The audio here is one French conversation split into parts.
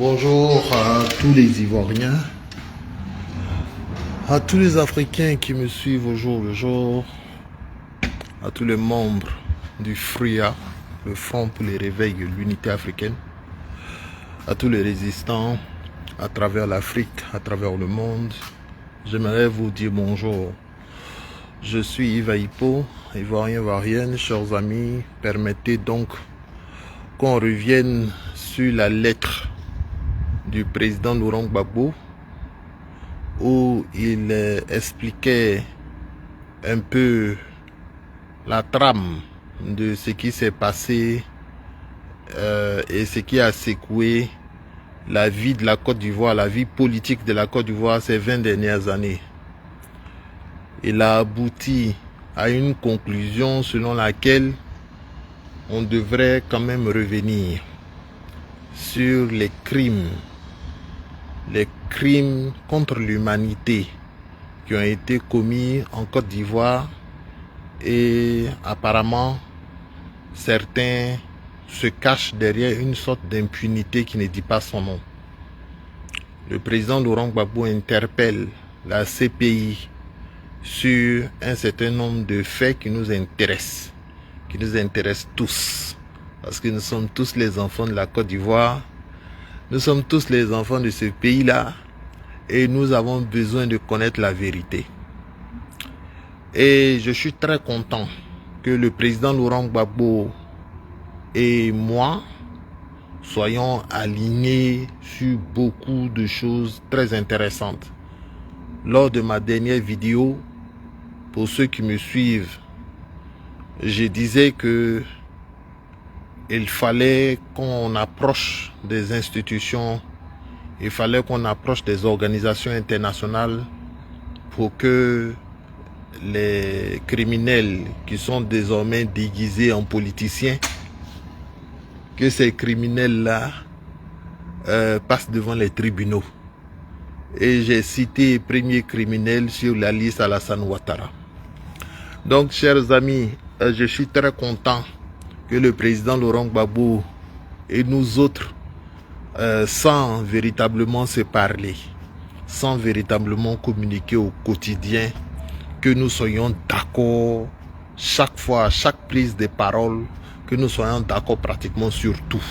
Bonjour à tous les Ivoiriens, à tous les Africains qui me suivent au jour le jour, à tous les membres du FRIA, le Front pour les réveils de l'unité africaine, à tous les résistants à travers l'Afrique, à travers le monde. J'aimerais vous dire bonjour. Je suis Yves Aipo, Ivoirien, Ivoirienne, chers amis. Permettez donc qu'on revienne sur la lettre du président Laurent Gbagbo où il expliquait un peu la trame de ce qui s'est passé et ce qui a secoué la vie de la Côte d'Ivoire, la vie politique de la Côte d'Ivoire ces 20 dernières années. Il a abouti à une conclusion selon laquelle on devrait quand même revenir sur les crimes contre l'humanité qui ont été commis en Côte d'Ivoire, et apparemment certains se cachent derrière une sorte d'impunité qui ne dit pas son nom. Le président Laurent Gbagbo interpelle la CPI sur un certain nombre de faits qui nous intéressent tous, parce que nous sommes tous les enfants de la Côte d'Ivoire, nous sommes tous les enfants de ce pays-là, et nous avons besoin de connaître la vérité. Et je suis très content que le président Laurent Gbagbo et moi soyons alignés sur beaucoup de choses très intéressantes. Lors de ma dernière vidéo, pour ceux qui me suivent, je disais que il fallait qu'on approche des institutions, il fallait qu'on approche des organisations internationales pour que les criminels qui sont désormais déguisés en politiciens, que ces criminels-là passent devant les tribunaux. Et j'ai cité premier criminel sur la liste Alassane Ouattara. Donc, chers amis, je suis très content que le président Laurent Gbagbo et nous autres, sans véritablement se parler, sans véritablement communiquer au quotidien, que nous soyons d'accord chaque fois, à chaque prise de parole, que nous soyons d'accord pratiquement sur tout.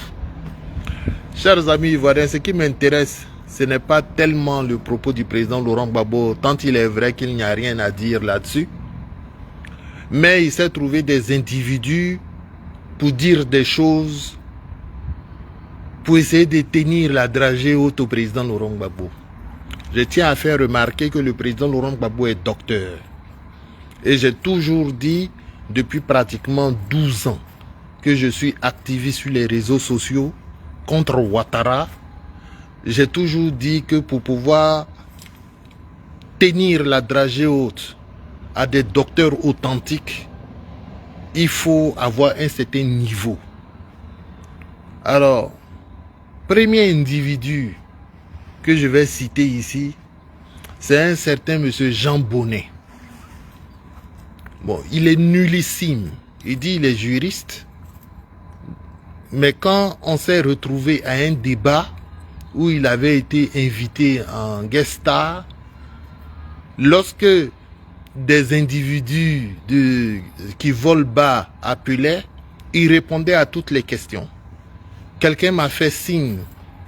Chers amis ivoiriens, ce qui m'intéresse, ce n'est pas tellement le propos du président Laurent Gbagbo, tant il est vrai qu'il n'y a rien à dire là-dessus, mais il s'est trouvé des individus pour dire des choses, pour essayer de tenir la dragée haute au président Laurent Gbagbo. Je tiens à faire remarquer que le président Laurent Gbagbo est docteur. Et j'ai toujours dit, depuis pratiquement 12 ans, que je suis activiste sur les réseaux sociaux contre Ouattara. J'ai toujours dit que pour pouvoir tenir la dragée haute à des docteurs authentiques, il faut avoir un certain niveau. Alors, premier individu que je vais citer ici, c'est un certain monsieur Jean Bonnet. Bon, il est nullissime. Il dit qu'il est juriste. Mais quand on s'est retrouvé à un débat où il avait été invité en guest star, lorsque des individus qui volent bas appelaient, il répondait à toutes les questions. Quelqu'un m'a fait signe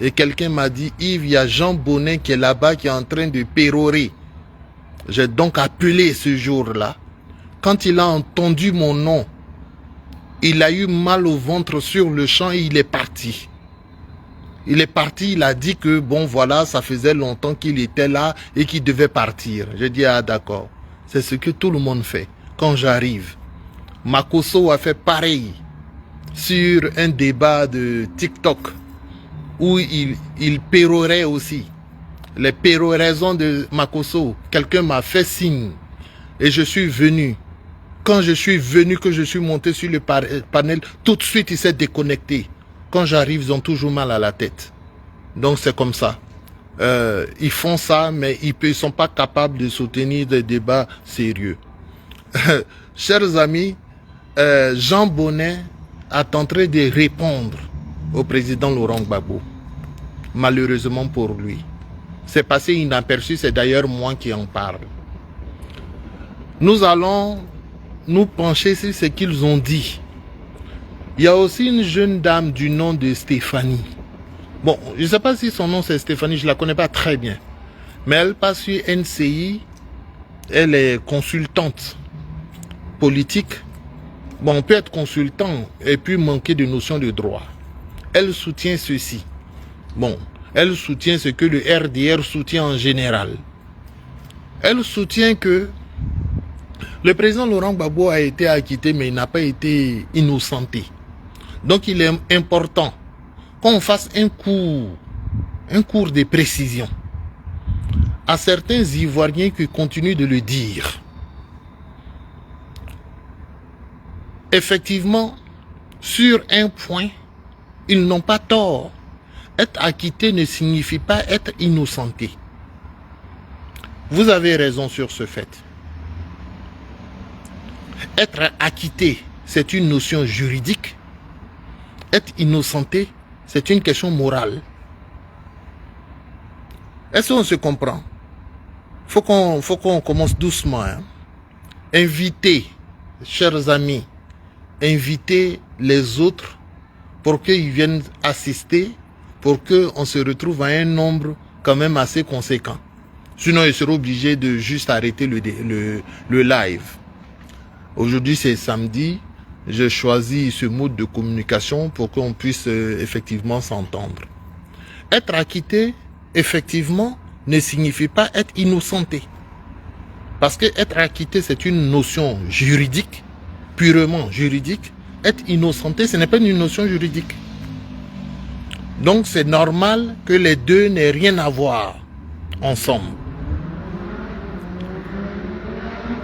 et quelqu'un m'a dit: Yves, il y a Jean Bonnet qui est là-bas, qui est en train de pérorer. J'ai donc appelé ce jour-là. Quand il a entendu mon nom, il a eu mal au ventre sur le champ et il est parti. Il est parti, il a dit que bon voilà, ça faisait longtemps qu'il était là et qu'il devait partir. J'ai dit: ah d'accord, c'est ce que tout le monde fait quand j'arrive. Makosso a fait pareil sur un débat de TikTok où il pérorait aussi. Les péroraisons de Makosso, quelqu'un m'a fait signe et je suis venu. Quand je suis venu, que je suis monté sur le panel, tout de suite il s'est déconnecté. Quand j'arrive, ils ont toujours mal à la tête. Donc c'est comme ça. Ils font ça, mais ils ne sont pas capables de soutenir des débats sérieux. Chers amis, Jean Bonnet est en train de répondre au président Laurent Gbagbo. malheureusement pour lui. C'est passé inaperçu, c'est d'ailleurs moi qui en parle. Nous allons nous pencher sur ce qu'ils ont dit. Il y a aussi une jeune dame du nom de Stéphanie. Bon, je ne sais pas si son nom c'est Stéphanie, je ne la connais pas très bien. Mais elle passe sur NCI, elle est consultante politique. Bon, on peut être consultant et puis manquer de notion de droit. Elle soutient ceci. Bon, elle soutient ce que le RDR soutient en général. Elle soutient que le président Laurent Gbagbo a été acquitté, mais il n'a pas été innocenté. Donc il est important qu'on fasse un cours de précision à certains Ivoiriens qui continuent de le dire. Effectivement, sur un point, ils n'ont pas tort. Être acquitté ne signifie pas être innocenté. Vous avez raison sur ce fait. Être acquitté, c'est une notion juridique. Être innocenté, c'est une question morale. Est-ce qu'on se comprend? Faut qu'on commence doucement. Hein? Invitez, chers amis, invitez les autres pour qu'ils viennent assister, pour qu'on se retrouve à un nombre quand même assez conséquent. Sinon, ils seront obligés de juste arrêter le live. Aujourd'hui, c'est samedi. Je choisis ce mode de communication pour qu'on puisse effectivement s'entendre. Être acquitté, effectivement, ne signifie pas être innocenté. Parce que être acquitté, c'est une notion juridique, purement juridique. Être innocenté, ce n'est pas une notion juridique. Donc, c'est normal que les deux n'aient rien à voir ensemble.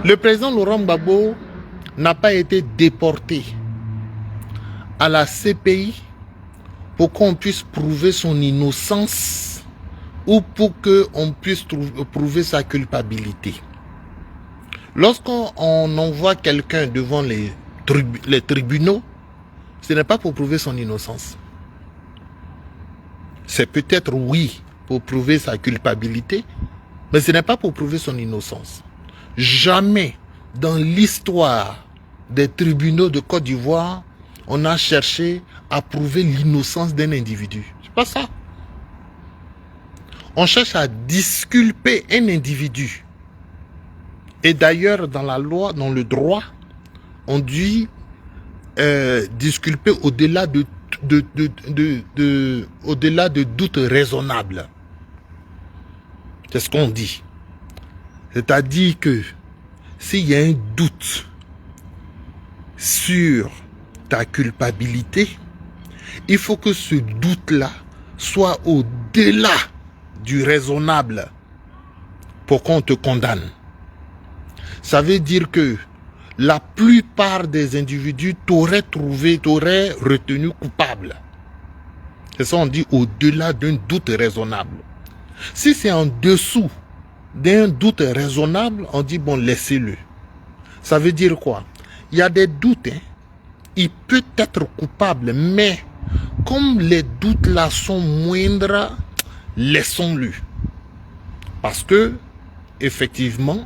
Le président Laurent Gbagbo n'a pas été déporté à la CPI pour qu'on puisse prouver son innocence ou pour qu'on puisse prouver sa culpabilité. Lorsqu'on envoie quelqu'un devant les tribunaux, ce n'est pas pour prouver son innocence. C'est peut-être, oui, pour prouver sa culpabilité, mais ce n'est pas pour prouver son innocence. Jamais dans l'histoire des tribunaux de Côte d'Ivoire, on a cherché à prouver l'innocence d'un individu. C'est pas ça. On cherche à disculper un individu. Et d'ailleurs, dans la loi, dans le droit, on dit disculper au-delà au-delà de doute raisonnable. C'est ce qu'on dit. C'est-à-dire que s'il y a un doute sur ta culpabilité, il faut que ce doute-là soit au-delà du raisonnable pour qu'on te condamne. Ça veut dire que la plupart des individus t'auraient retenu coupable. C'est ça on dit au-delà d'un doute raisonnable. Si c'est en dessous d'un doute raisonnable, on dit bon, laissez-le. Ça veut dire quoi? Il y a des doutes, hein. Il peut être coupable, mais comme les doutes là sont moindres, laissons-le. Parce que, effectivement,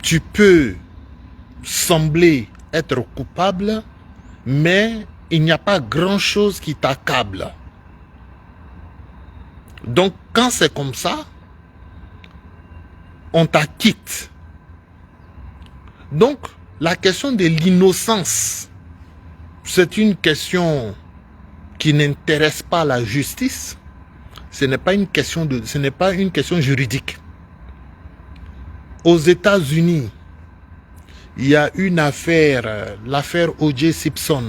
tu peux sembler être coupable, mais il n'y a pas grand-chose qui t'accable. Donc, quand c'est comme ça, on t'acquitte. Donc, la question de l'innocence, c'est une question qui n'intéresse pas la justice. Ce n'est pas une question juridique. Aux États-Unis, il y a une affaire, l'affaire O.J. Simpson,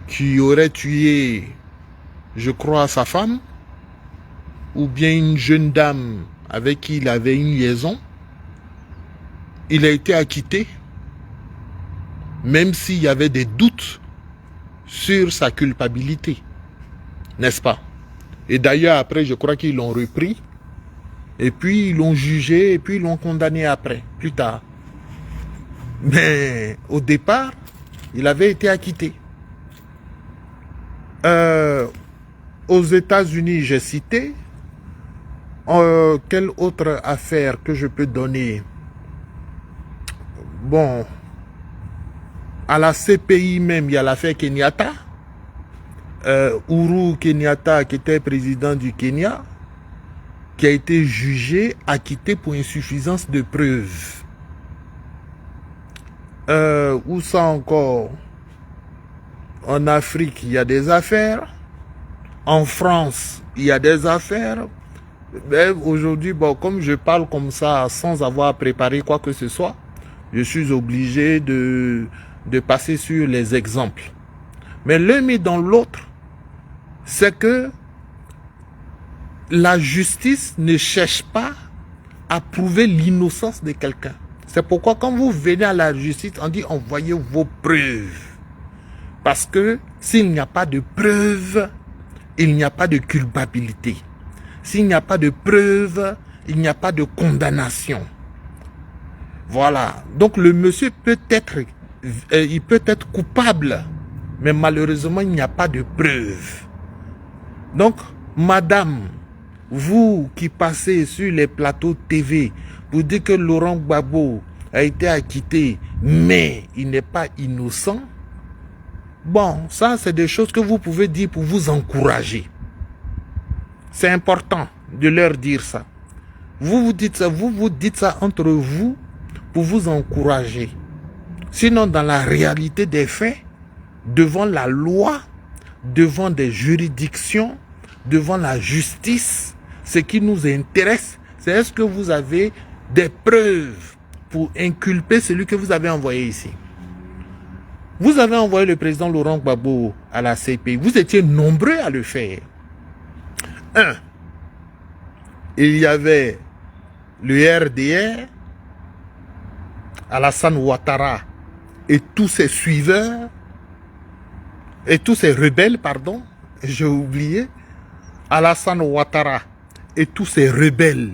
qui aurait tué, je crois, sa femme, ou bien une jeune dame avec qui il avait une liaison. Il a été acquitté, même s'il y avait des doutes sur sa culpabilité, n'est-ce pas? Et d'ailleurs, après, je crois qu'ils l'ont repris, et puis ils l'ont jugé, et puis ils l'ont condamné après, plus tard. Mais au départ, il avait été acquitté. aux États-Unis, j'ai cité. Quelle autre affaire que je peux donner? Bon, à la CPI même, il y a l'affaire Kenyatta. Uhuru Kenyatta, qui était président du Kenya, qui a été jugé, acquitté pour insuffisance de preuves. Où ça encore? En Afrique, il y a des affaires. En France, il y a des affaires. Aujourd'hui, bon, comme je parle comme ça, sans avoir préparé quoi que ce soit, je suis obligé de passer sur les exemples. Mais l'un mis dans l'autre, c'est que la justice ne cherche pas à prouver l'innocence de quelqu'un. C'est pourquoi quand vous venez à la justice, on dit envoyez vos preuves. Parce que s'il n'y a pas de preuves, il n'y a pas de culpabilité. S'il n'y a pas de preuves, il n'y a pas de condamnation. Voilà. Donc le monsieur peut être, il peut être coupable, mais malheureusement il n'y a pas de preuves. Donc, madame, vous qui passez sur les plateaux TV, vous dites que Laurent Gbagbo a été acquitté, mais il n'est pas innocent. Bon, ça c'est des choses que vous pouvez dire pour vous encourager. C'est important de leur dire ça. Vous dites ça entre vous pour vous encourager. Sinon, dans la réalité des faits, devant la loi, devant des juridictions, devant la justice, ce qui nous intéresse, c'est est-ce que vous avez des preuves pour inculper celui que vous avez envoyé ici. Vous avez envoyé le président Laurent Gbagbo à la CPI. Vous étiez nombreux à le faire. Il y avait le RDR, Alassane Ouattara et tous ses suiveurs, et tous ces rebelles, pardon, j'ai oublié, Alassane Ouattara et tous ces rebelles.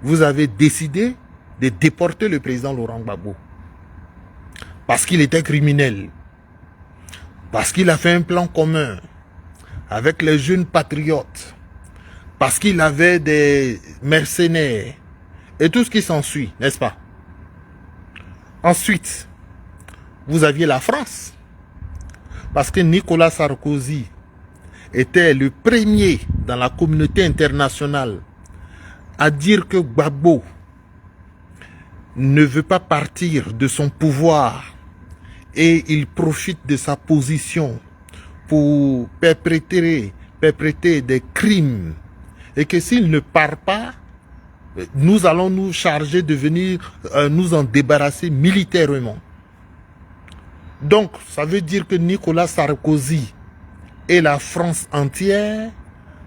Vous avez décidé de déporter le président Laurent Gbagbo. Parce qu'il était criminel. Parce qu'il a fait un plan commun avec les jeunes patriotes. Parce qu'il avait des mercenaires. Et tout ce qui s'ensuit, n'est-ce pas? Ensuite, vous aviez la France. Parce que Nicolas Sarkozy était le premier dans la communauté internationale à dire que Gbagbo ne veut pas partir de son pouvoir et il profite de sa position pour perpétrer des crimes et que s'il ne part pas, nous allons nous charger de venir nous en débarrasser militairement. Donc, ça veut dire que Nicolas Sarkozy et la France entière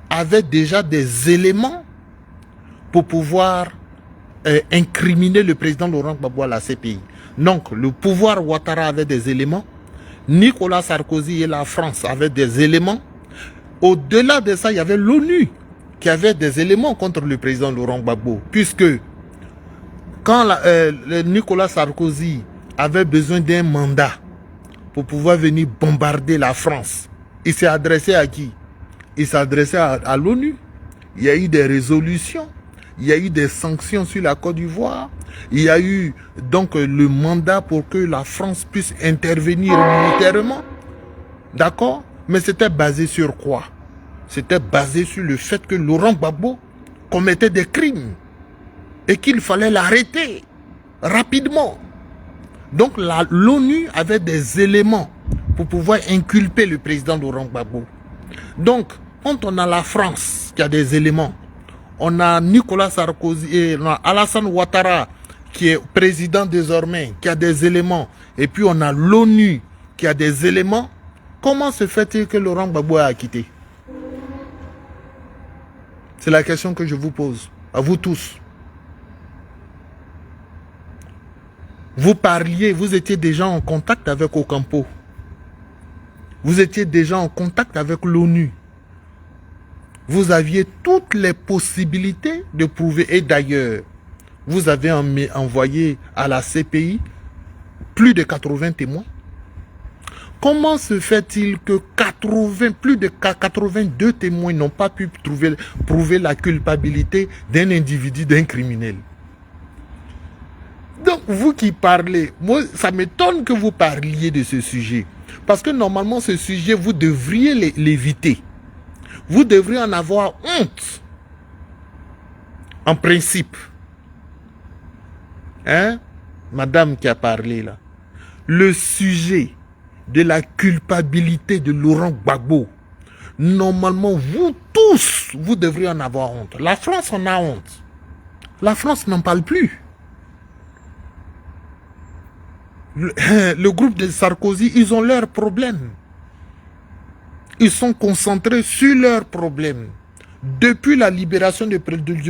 avaient déjà des éléments pour pouvoir incriminer le président Laurent Gbagbo à la CPI. Donc, le pouvoir Ouattara avait des éléments, Nicolas Sarkozy et la France avaient des éléments. Au-delà de ça, il y avait l'ONU qui avait des éléments contre le président Laurent Gbagbo, puisque quand Nicolas Sarkozy avait besoin d'un mandat pour pouvoir venir bombarder la France, il s'est adressé à qui? Il s'est adressé à l'ONU. Il y a eu des résolutions. Il y a eu des sanctions sur la Côte d'Ivoire. Il y a eu donc le mandat pour que la France puisse intervenir militairement. D'accord? Mais c'était basé sur quoi? C'était basé sur le fait que Laurent Gbagbo commettait des crimes et qu'il fallait l'arrêter rapidement. Donc l'ONU avait des éléments pour pouvoir inculper le président Laurent Gbagbo. Donc, quand on a la France qui a des éléments, on a Nicolas Sarkozy et Alassane Ouattara qui est président désormais, qui a des éléments, et puis on a l'ONU qui a des éléments, comment se fait-il que Laurent Gbagbo a acquitté? C'est la question que je vous pose, à vous tous. Vous parliez, vous étiez déjà en contact avec Ocampo. Vous étiez déjà en contact avec l'ONU. Vous aviez toutes les possibilités de prouver. Et d'ailleurs, vous avez envoyé à la CPI plus de 80 témoins. comment se fait-il que plus de 82 témoins n'ont pas pu prouver la culpabilité d'un individu, d'un criminel? Donc, vous qui parlez, moi, ça m'étonne que vous parliez de ce sujet. Parce que normalement, ce sujet, vous devriez l'éviter. Vous devriez en avoir honte. En principe. Hein? Madame qui a parlé là. Le sujet de la culpabilité de Laurent Gbagbo, normalement, vous tous, vous devriez en avoir honte. La France en a honte. La France n'en parle plus. Le groupe de Sarkozy, ils ont leurs problèmes. Ils sont concentrés sur leurs problèmes. Depuis la libération du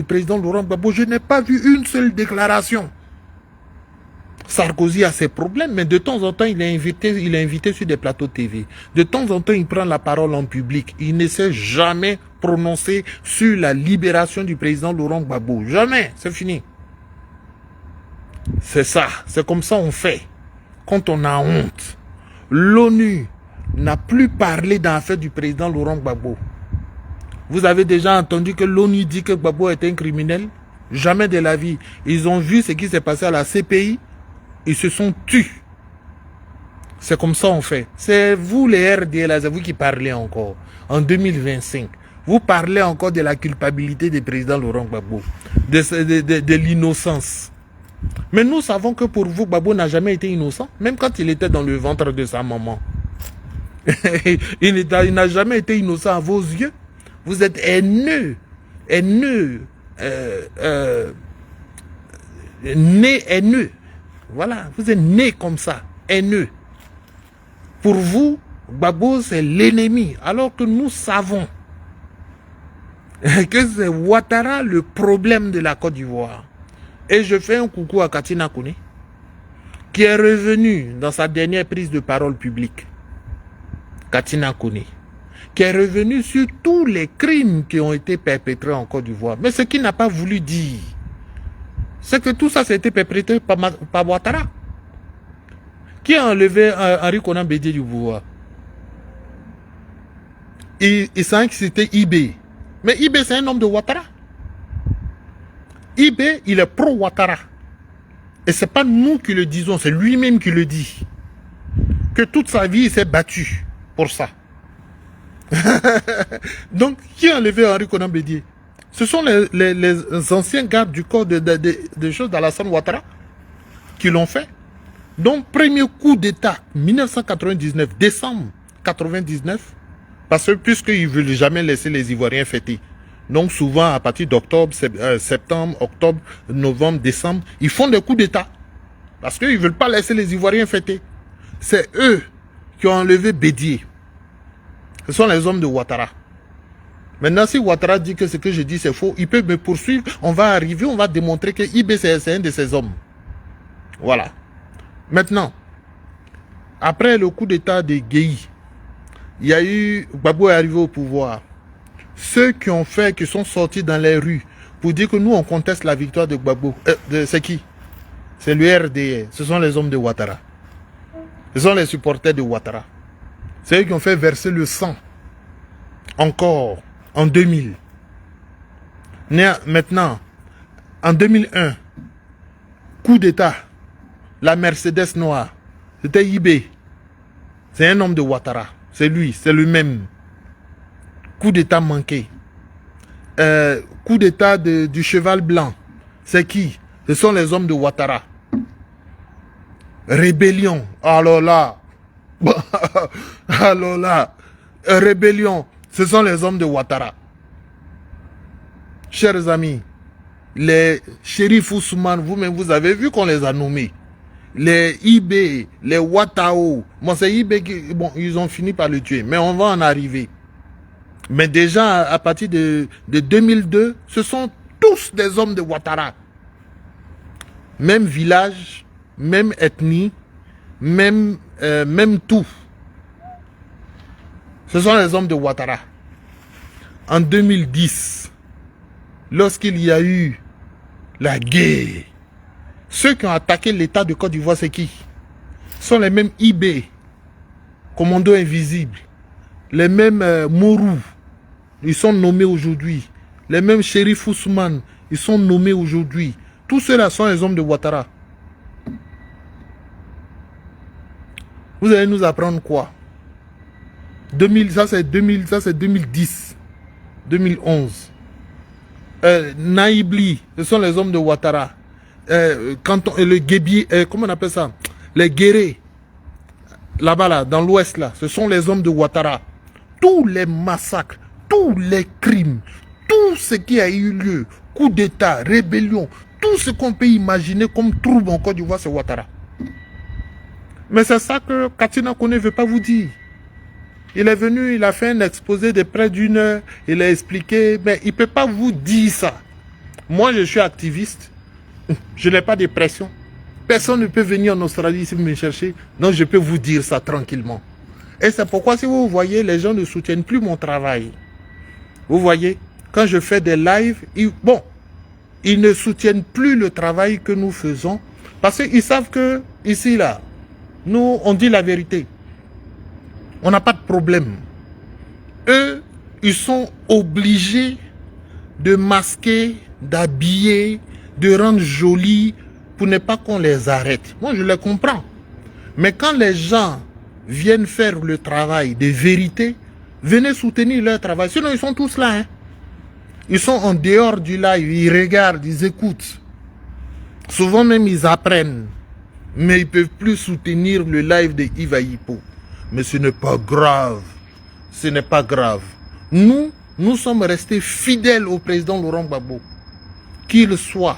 président Laurent Gbagbo, je n'ai pas vu une seule déclaration. Sarkozy a ses problèmes, mais de temps en temps, il est invité sur des plateaux TV. De temps en temps, il prend la parole en public. Il ne s'est jamais prononcé sur la libération du président Laurent Gbagbo. Jamais, c'est fini. C'est ça, c'est comme ça on fait. Quand on a honte, l'ONU n'a plus parlé dans l'affaire du président Laurent Gbagbo. Vous avez déjà entendu que l'ONU dit que Gbagbo était un criminel? Jamais de la vie. Ils ont vu ce qui s'est passé à la CPI. Ils se sont tus. C'est comme ça on fait. C'est vous les RDL, c'est vous qui parlez encore. En 2025, vous parlez encore de la culpabilité du président Laurent Gbagbo. De l'innocence. Mais nous savons que pour vous, Gbagbo n'a jamais été innocent. Même quand il était dans le ventre de sa maman. Il n'a jamais été innocent à vos yeux. Vous êtes haineux. Haineux. Né haineux. Voilà. Vous êtes né comme ça. Haineux. Pour vous, Gbagbo c'est l'ennemi. Alors que nous savons que c'est Ouattara le problème de la Côte d'Ivoire. Et je fais un coucou à Katina Koné, qui est revenue dans sa dernière prise de parole publique. Katina Koné, qui est revenue sur tous les crimes qui ont été perpétrés en Côte d'Ivoire. Mais ce qu'il n'a pas voulu dire, c'est que tout ça, a été perpétré par Ouattara, qui a enlevé Henri Konan Bédié du pouvoir. Il savait que c'était IB. Mais IB, c'est un homme de Ouattara. IB, il est pro-Ouattara. Et ce n'est pas nous qui le disons, c'est lui-même qui le dit. Que toute sa vie, il s'est battu pour ça. Donc, qui a enlevé Henri Konan Bédié? Ce sont les anciens gardes du corps de choses d'Alassane Ouattara qui l'ont fait. Donc, premier coup d'État, 1999, décembre 99, parce que puisqu'ils ne veulent jamais laisser les Ivoiriens fêter. Donc souvent, à partir d'octobre, septembre, octobre, novembre, décembre, ils font des coups d'État. Parce qu'ils ne veulent pas laisser les Ivoiriens fêter. C'est eux qui ont enlevé Bédié. Ce sont les hommes de Ouattara. Maintenant, si Ouattara dit que ce que je dis c'est faux, il peut me poursuivre. On va arriver, on va démontrer que IB c'est un de ces hommes. Voilà. Maintenant, après le coup d'État de Guéhi, il y a eu, Gbagbo est arrivé au pouvoir. Ceux qui sont sortis dans les rues pour dire que nous on conteste la victoire de Gbagbo, c'est qui? C'est le RDR, ce sont les hommes de Ouattara. Ce sont les supporters de Ouattara. C'est eux qui ont fait verser le sang. Encore, en 2000. Maintenant, en 2001, coup d'État, la Mercedes noire, c'était IB. C'est un homme de Ouattara. C'est lui, c'est lui-même. Coup d'État manqué. Coup d'État du cheval blanc. C'est qui? Ce sont les hommes de Ouattara. Rébellion. Alors là. Alors là. Rébellion. Ce sont les hommes de Ouattara. Chers amis, les shérifs Ousmane, vous-même, vous avez vu qu'on les a nommés. Les IB, les Ouattao. Bon, c'est IB qui, bon, ils ont fini par le tuer. Mais on va en arriver. Mais déjà, à partir de 2002, ce sont tous des hommes de Ouattara. Même village, même ethnie, même tout. Ce sont les hommes de Ouattara. En 2010, lorsqu'il y a eu la guerre, ceux qui ont attaqué l'État de Côte d'Ivoire, c'est qui? Ce sont les mêmes IB. Commando Invisible, les mêmes Mourou, ils sont nommés aujourd'hui. Les mêmes Shérif Ousmane, ils sont nommés aujourd'hui. Tous ceux-là sont les hommes de Ouattara. Vous allez nous apprendre quoi? 2000, ça c'est 2010, 2011. Naïbli, ce sont les hommes de Ouattara. Le Guébi, comment on appelle ça? Les Guérés, là-bas, là, dans l'ouest, là, ce sont les hommes de Ouattara. Tous les massacres, tous les crimes, tout ce qui a eu lieu, coup d'État, rébellion, tout ce qu'on peut imaginer comme trouble en Côte d'Ivoire, c'est Ouattara. Mais c'est ça que Katina Kone ne veut pas vous dire. Il est venu, il a fait un exposé de près d'une heure, il a expliqué, mais il ne peut pas vous dire ça. Moi, je suis activiste, je n'ai pas de pression. Personne ne peut venir en Australie ici me chercher, donc je peux vous dire ça tranquillement. Et c'est pourquoi, si vous voyez, les gens ne soutiennent plus mon travail. Vous voyez, quand je fais des lives, ils ne soutiennent plus le travail que nous faisons, parce qu'ils savent que, ici, là, nous, on dit la vérité. On n'a pas de problème. Eux, ils sont obligés de masquer, d'habiller, de rendre jolis pour ne pas qu'on les arrête. Moi, je les comprends. Mais quand les gens viennent faire le travail de vérité, venez soutenir leur travail. Sinon, ils sont tous là. Hein. Ils sont en dehors du live, ils regardent, ils écoutent. Souvent même, ils apprennent. Mais ils ne peuvent plus soutenir le live de Yves Ayipo. Mais ce n'est pas grave. Ce n'est pas grave. Nous sommes restés fidèles au président Laurent Gbagbo. Qu'il soit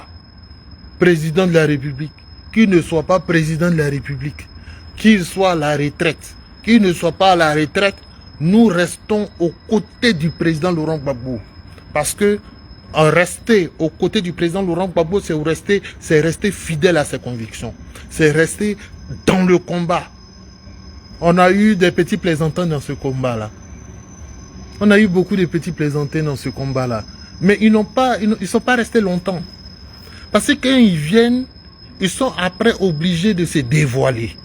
président de la République, qu'il ne soit pas président de la République, qu'il soit à la retraite, qu'il ne soit pas à la retraite, nous restons aux côtés du président Laurent Gbagbo. Parce que rester aux côtés du président Laurent Gbagbo, c'est rester fidèle à ses convictions. C'est rester dans le combat. On a eu des petits plaisantins dans ce combat-là. On a eu beaucoup de petits plaisantins dans ce combat-là. Mais ils ne sont pas restés longtemps. Parce que quand ils viennent, ils sont après obligés de se dévoiler.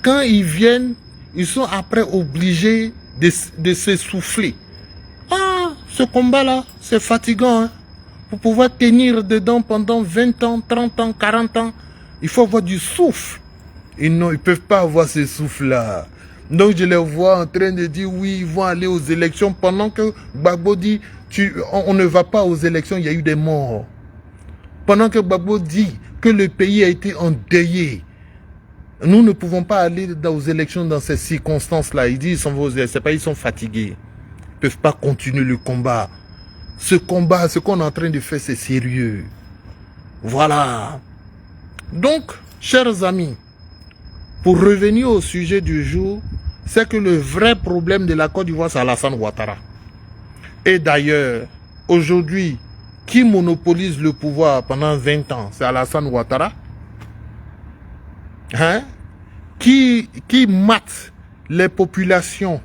Quand ils viennent, ils sont après obligés de s'essouffler. Ah, ce combat-là, c'est fatigant. Hein? Pour pouvoir tenir dedans pendant 20 ans, 30 ans, 40 ans, il faut avoir du souffle. Et non, ils ne peuvent pas avoir ce souffle-là. Donc je les vois en train de dire oui, ils vont aller aux élections pendant que Gbagbo dit on ne va pas aux élections, il y a eu des morts. Pendant que Gbagbo dit que le pays a été endeuillé. Nous ne pouvons pas aller aux élections dans ces circonstances-là. Ils disent ils sont fatigués. Ils ne peuvent pas continuer le combat. Ce combat, ce qu'on est en train de faire, c'est sérieux. Voilà. Donc, chers amis, pour revenir au sujet du jour, c'est que le vrai problème de la Côte d'Ivoire, c'est Alassane Ouattara. Et d'ailleurs, aujourd'hui, qui monopolise le pouvoir pendant 20 ans, c'est Alassane Ouattara. Hein? Qui mate les populations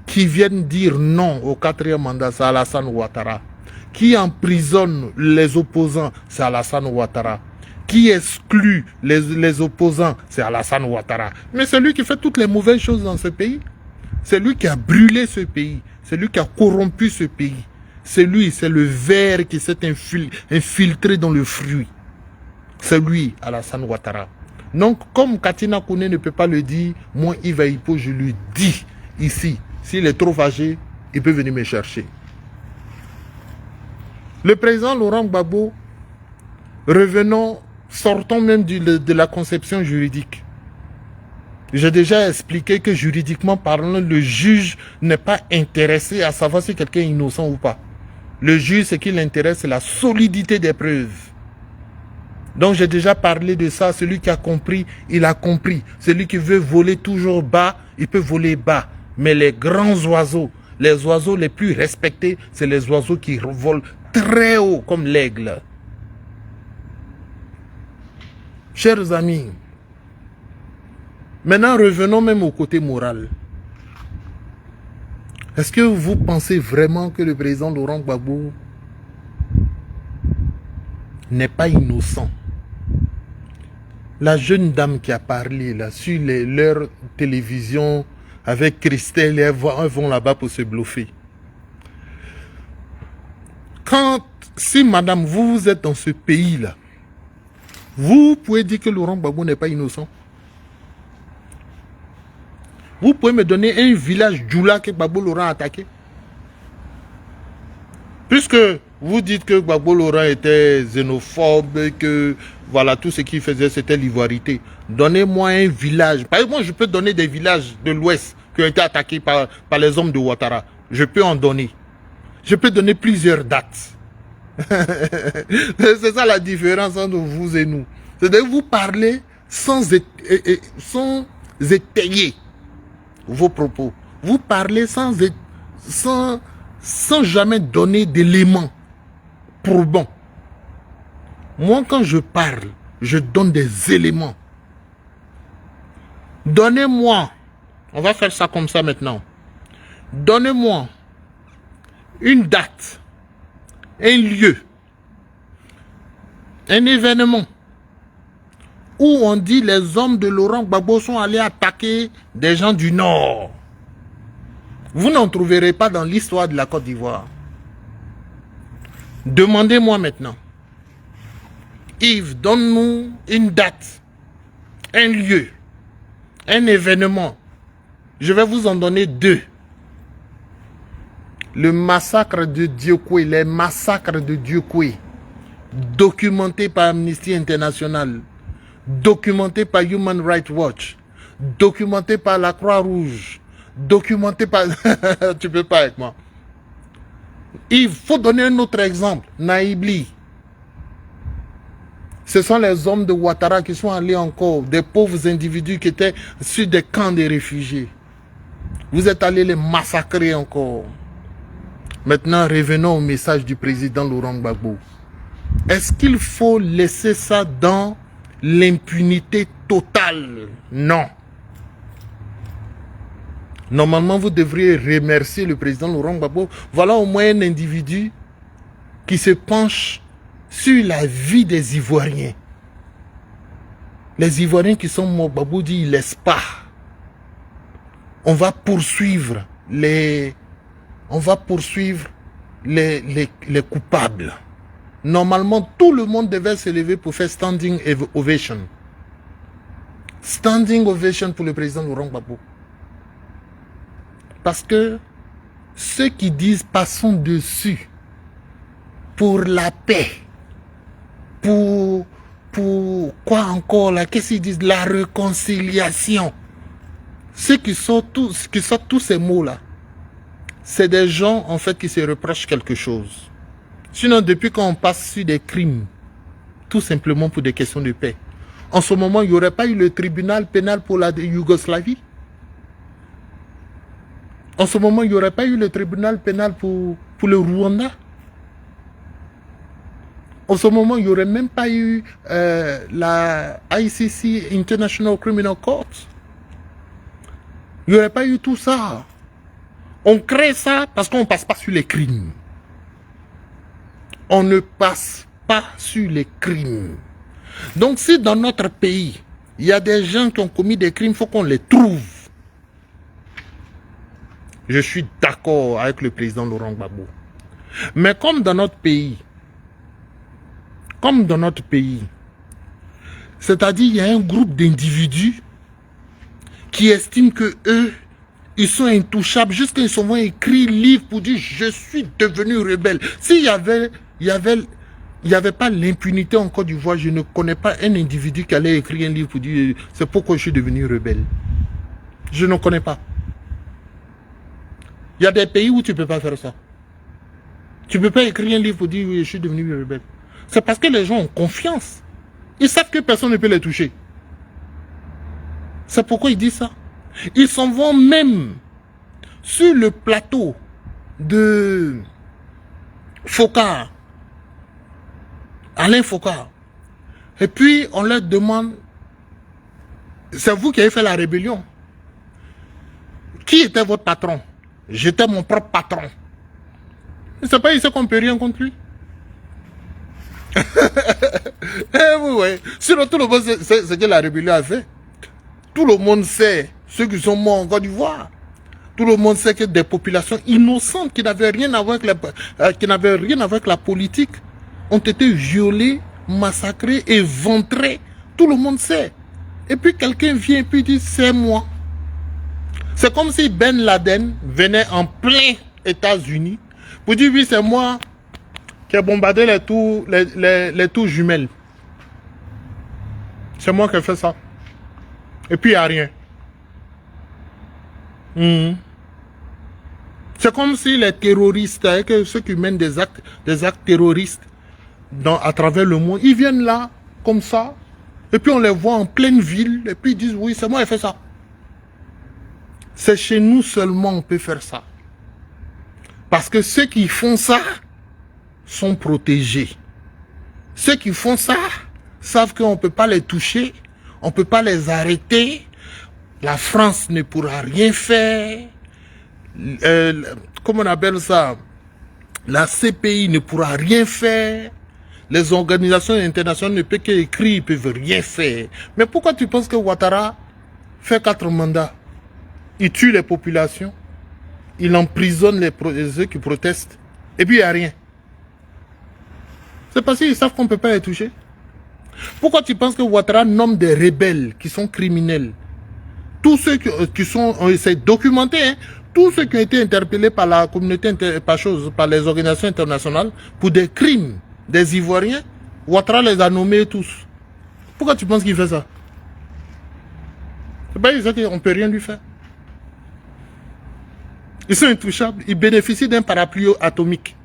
qui viennent dire non au 4e mandat, c'est Alassane Ouattara. Qui emprisonne les opposants, c'est Alassane Ouattara. Qui exclut les opposants, c'est Alassane Ouattara. Mais c'est lui qui fait toutes les mauvaises choses dans ce pays. C'est lui qui a brûlé ce pays. C'est lui qui a corrompu ce pays. C'est lui, c'est le ver qui s'est infiltré dans le fruit. C'est lui, Alassane Ouattara. Donc, comme Katina Kone ne peut pas le dire, moi, Yves Ayipo, je lui dis ici, s'il est trop âgé, il peut venir me chercher. Le président Laurent Gbagbo, revenons, sortons même de la conception juridique. J'ai déjà expliqué que juridiquement parlant, le juge n'est pas intéressé à savoir si quelqu'un est innocent ou pas. Le juge, ce qui l'intéresse, c'est la solidité des preuves. Donc j'ai déjà parlé de ça. Celui qui a compris, il a compris. Celui qui veut voler toujours bas, il peut voler bas. Mais les grands oiseaux, les oiseaux les plus respectés, c'est les oiseaux qui volent très haut comme l'aigle. Chers amis, maintenant revenons même au côté moral. Est-ce que vous pensez vraiment que le président Laurent Gbagbo n'est pas innocent? La jeune dame qui a parlé là sur leur télévision, avec Christelle, et elles vont là-bas pour se bluffer. Si madame, vous êtes dans ce pays-là, vous pouvez dire que Laurent Gbagbo n'est pas innocent. Vous pouvez me donner un village Djoula que Gbagbo Laurent a attaqué. Puisque vous dites que Gbagbo Laurent était xénophobe, que voilà, tout ce qu'il faisait c'était l'ivoirité. Donnez-moi un village. Par exemple, moi je peux donner des villages de l'Ouest qui ont été attaqués par les hommes de Ouattara. Je peux en donner. Je peux donner plusieurs dates. C'est ça la différence entre vous et nous. C'est-à-dire que vous parlez sans étayer vos propos. Vous parlez sans jamais donner d'éléments probants. Moi, quand je parle, je donne des éléments. Donnez-moi, on va faire ça comme ça maintenant. Donnez-moi une date, un lieu, un événement où on dit les hommes de Laurent Gbagbo sont allés attaquer des gens du Nord. Vous n'en trouverez pas dans l'histoire de la Côte d'Ivoire. Demandez-moi maintenant. Yves, donne-nous une date, un lieu, un événement. Je vais vous en donner 2. Le massacre de Diokoué, les massacres de Diokoué, documentés par Amnesty International, documentés par Human Rights Watch, documentés par la Croix-Rouge, documentés par... Tu peux pas avec moi. Il faut donner un autre exemple. Naïbli. Ce sont les hommes de Ouattara qui sont allés encore, des pauvres individus qui étaient sur des camps de réfugiés. Vous êtes allés les massacrer encore. Maintenant, revenons au message du président Laurent Gbagbo. Est-ce qu'il faut laisser ça dans l'impunité totale? Non. Normalement, vous devriez remercier le président Laurent Gbagbo. Voilà au moins un individu qui se penche sur la vie des Ivoiriens. Les Ivoiriens qui sont morts, Gbagbo dit, il laisse pas. On va poursuivre les coupables. Normalement, tout le monde devait se lever pour faire standing ovation. Standing ovation pour le président Laurent Gbagbo. Parce que ceux qui disent passons dessus pour la paix, pour quoi encore là, qu'est-ce qu'ils disent, la réconciliation. Ceux qui sortent tous ces mots-là, c'est des gens en fait qui se reprochent quelque chose. Sinon, depuis qu'on passe sur des crimes, tout simplement pour des questions de paix, en ce moment, il n'y aurait pas eu le tribunal pénal pour la Yougoslavie. En ce moment, il n'y aurait pas eu le tribunal pénal pour le Rwanda. En ce moment, il n'y aurait même pas eu la ICC, International Criminal Court. Il n'y aurait pas eu tout ça. On crée ça parce qu'on ne passe pas sur les crimes. On ne passe pas sur les crimes. Donc si dans notre pays, il y a des gens qui ont commis des crimes, il faut qu'on les trouve. Je suis d'accord avec le président Laurent Gbagbo. Mais comme dans notre pays, c'est-à-dire il y a un groupe d'individus qui estiment que eux, ils sont intouchables jusqu'à ils sont écrit livre pour dire je suis devenu rebelle. S'il y avait pas l'impunité en Côte d'Ivoire, je ne connais pas un individu qui allait écrire un livre pour dire c'est pourquoi je suis devenu rebelle. Je ne connais pas. Il y a des pays où tu ne peux pas faire ça. Tu ne peux pas écrire un livre pour dire oui, je suis devenu rebelle. C'est parce que les gens ont confiance. Ils savent que personne ne peut les toucher. C'est pourquoi ils disent ça. Ils s'en vont même sur le plateau de Foccart, Alain Foccart. Et puis on leur demande, c'est vous qui avez fait la rébellion. Qui était votre patron? J'étais mon propre patron. C'est pas ici qu'on ne peut rien contre lui. Ouais. Sinon tout le monde sait ce que la rébellion a fait. Tout le monde sait ceux qui sont morts en Côte d'Ivoire. Tout le monde sait que des populations innocentes qui n'avaient rien à voir avec la politique ont été violées, massacrées, éventrées. Tout le monde sait. Et puis quelqu'un vient et puis dit c'est moi. C'est comme si Ben Laden venait en plein États-Unis pour dire oui c'est moi qui ai bombardé les tours jumelles. C'est moi qui ai fait ça. Et puis il n'y a rien. C'est comme si les terroristes, ceux qui mènent des actes terroristes à travers le monde, ils viennent là, comme ça, et puis on les voit en pleine ville, et puis ils disent, oui, c'est moi qui ai fait ça. C'est chez nous seulement on peut faire ça. Parce que ceux qui font ça sont protégés. Ceux qui font ça savent qu'on ne peut pas les toucher, on ne peut pas les arrêter. La France ne pourra rien faire. Comment on appelle ça? La CPI ne pourra rien faire. Les organisations internationales ne peuvent qu'écrire, ils ne peuvent rien faire. Mais pourquoi tu penses que Ouattara fait 4 mandats? Il tue les populations, il emprisonne ceux qui protestent, et puis il n'y a rien. C'est parce qu'ils savent qu'on ne peut pas les toucher. Pourquoi tu penses que Ouattara nomme des rebelles qui sont criminels? Tous ceux qui sont, c'est documenté, hein, tous ceux qui ont été interpellés par la communauté, par les organisations internationales pour des crimes des Ivoiriens, Ouattara les a nommés tous. Pourquoi tu penses qu'il fait ça? C'est pas exact, on ne peut rien lui faire. Ils sont intouchables, ils bénéficient d'un parapluie atomique.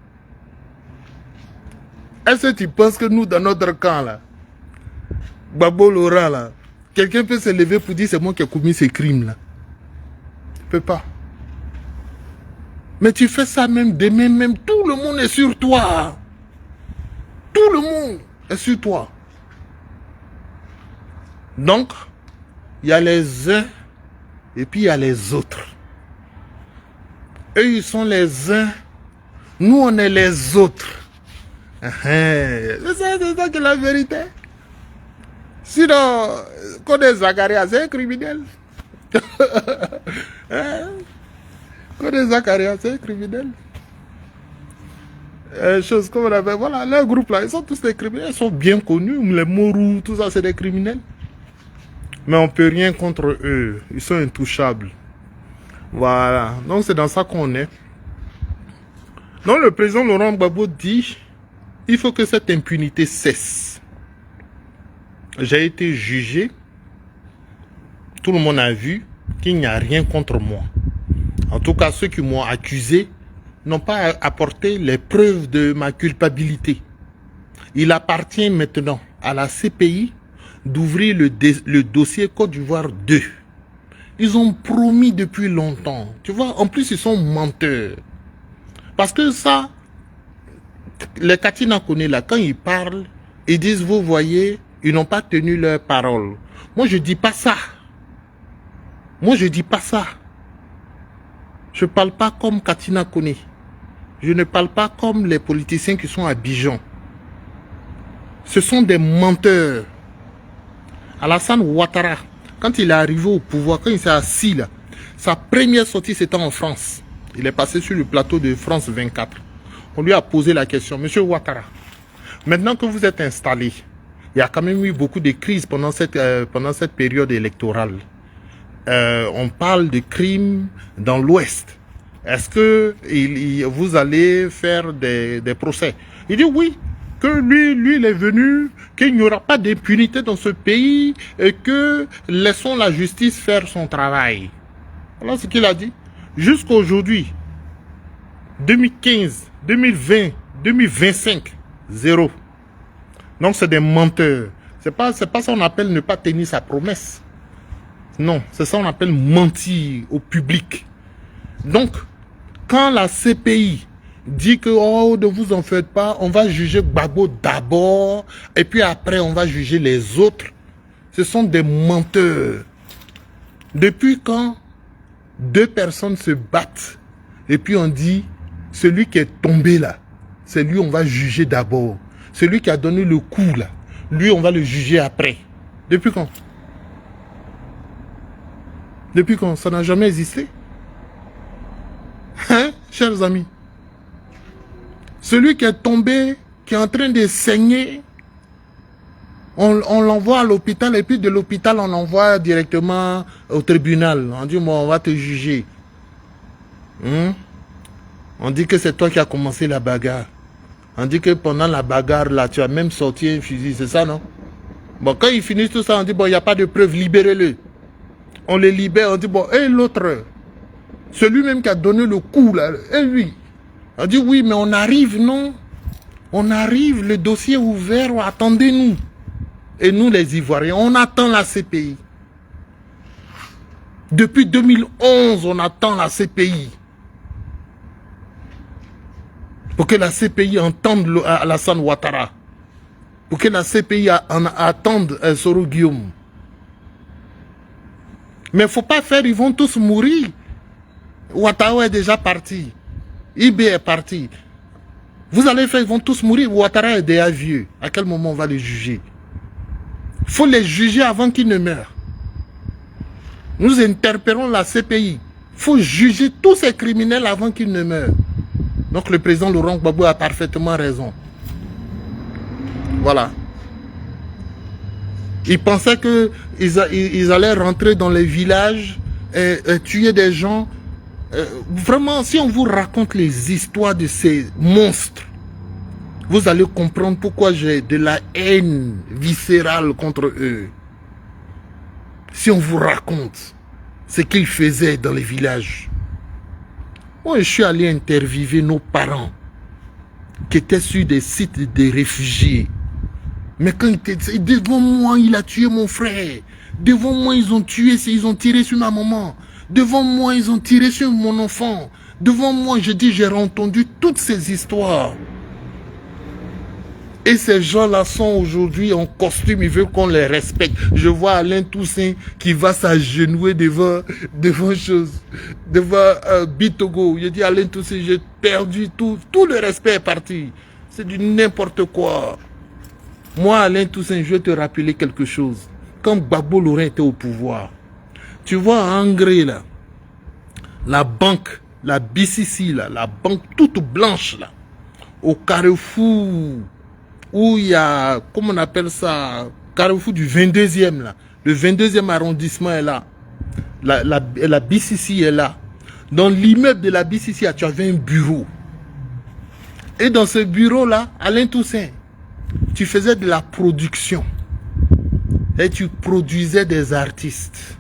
Est-ce que tu penses que nous, dans notre camp, là, Gbagbo Laurent, là, quelqu'un peut se lever pour dire c'est moi qui ai commis ces crimes-là? Tu ne peux pas. Mais tu fais ça même demain, même tout le monde est sur toi. Tout le monde est sur toi. Donc, il y a les uns et puis il y a les autres. Eux, ils sont les uns. Nous, on est les autres. C'est ça qui est la vérité. Sinon, Kodé Zakaria, c'est un criminel. Kodé Zakaria, c'est un criminel. Chose comme on avait, voilà, leur groupe là, ils sont tous des criminels, ils sont bien connus, les Morous, tout ça, c'est des criminels. Mais on ne peut rien contre eux, ils sont intouchables. Voilà, donc c'est dans ça qu'on est. Donc le président Laurent Gbagbo dit, il faut que cette impunité cesse. J'ai été jugé, tout le monde a vu qu'il n'y a rien contre moi. En tout cas, ceux qui m'ont accusé n'ont pas apporté les preuves de ma culpabilité. Il appartient maintenant à la CPI d'ouvrir le dossier Côte d'Ivoire 2. Ils ont promis depuis longtemps. Tu vois, en plus, ils sont menteurs. Parce que ça, les Katina connaissent là, quand ils parlent, ils disent, vous voyez, ils n'ont pas tenu leur parole. Moi, je ne dis pas ça. Moi, je ne dis pas ça. Je ne parle pas comme Katina Kone. Je ne parle pas comme les politiciens qui sont à Bijan. Ce sont des menteurs. Alassane Ouattara, quand il est arrivé au pouvoir, quand il s'est assis là, sa première sortie c'était en France. Il est passé sur le plateau de France 24. On lui a posé la question, Monsieur Ouattara, maintenant que vous êtes installé, il y a quand même eu beaucoup de crises pendant cette période électorale. On parle de crimes dans l'Ouest. Est-ce que vous allez faire des procès? Il dit oui, que lui il est venu, qu'il n'y aura pas d'impunité dans ce pays et que laissons la justice faire son travail. Voilà ce qu'il a dit. Jusqu'à aujourd'hui, 2015, 2020, 2025, zéro. Donc c'est des menteurs. C'est pas ça qu'on appelle ne pas tenir sa promesse. Non, c'est ça qu'on appelle mentir au public. Donc, quand la CPI dit que oh, ne vous en faites pas, on va juger Gbagbo d'abord et puis après on va juger les autres, ce sont des menteurs. Depuis quand 2 personnes se battent et puis on dit celui qui est tombé là, c'est lui on va juger d'abord. Celui qui a donné le coup là, lui on va le juger après. Depuis quand? Depuis quand? Ça n'a jamais existé. chers amis. Celui qui est tombé, qui est en train de saigner, on l'envoie à l'hôpital et puis de l'hôpital, on l'envoie directement au tribunal. On dit, bon, on va te juger. On dit que c'est toi qui as commencé la bagarre. On dit que pendant la bagarre, là, tu as même sorti un fusil, c'est ça, non? Bon, quand ils finissent tout ça, on dit, bon, il n'y a pas de preuve, libérez-le. On les libère, on dit, bon, et l'autre, celui même qui a donné le coup, là, et lui. On dit, oui, mais on arrive, non? On arrive, le dossier est ouvert, attendez-nous. Et nous, les Ivoiriens, on attend la CPI. Depuis 2011, on attend la CPI. Pour que la CPI entende Alassane Ouattara. Pour que la CPI attende Soro Guillaume. Mais il ne faut pas faire, ils vont tous mourir. Ouattara est déjà parti. IB est parti. Vous allez faire, ils vont tous mourir. Ouattara est déjà vieux. À quel moment on va les juger? Il faut les juger avant qu'ils ne meurent. Nous interpellons la CPI. Il faut juger tous ces criminels avant qu'ils ne meurent. Donc le président Laurent Gbagbo a parfaitement raison. Voilà. Ils pensaient qu'ils allaient rentrer dans les villages et tuer des gens. Vraiment, si on vous raconte les histoires de ces monstres, vous allez comprendre pourquoi j'ai de la haine viscérale contre eux. Si on vous raconte ce qu'ils faisaient dans les villages. Moi, je suis allé interviewer nos parents qui étaient sur des sites de réfugiés. Mais quand devant moi, il a tué mon frère. Devant moi, ils ont tiré sur ma maman. Devant moi, ils ont tiré sur mon enfant. Devant moi, j'ai entendu toutes ces histoires. Et ces gens-là sont aujourd'hui en costume, ils veulent qu'on les respecte. Je vois Alain Toussaint qui va s'agenouiller devant Bitogo. Je dis Alain Toussaint, j'ai perdu tout le respect est parti. C'est du n'importe quoi. Moi, Alain Toussaint, je vais te rappeler quelque chose. Quand Gbagbo Laurent était au pouvoir, tu vois à Angré, là, la banque, la BCC, là, la banque toute blanche, là, au Carrefour, où il y a, comment on appelle ça, Carrefour du 22e, là. Le 22e arrondissement est là. La BCC est là. Dans l'immeuble de la BCC, tu avais un bureau. Et dans ce bureau-là, Alain Toussaint, tu faisais de la production. Et tu produisais des artistes.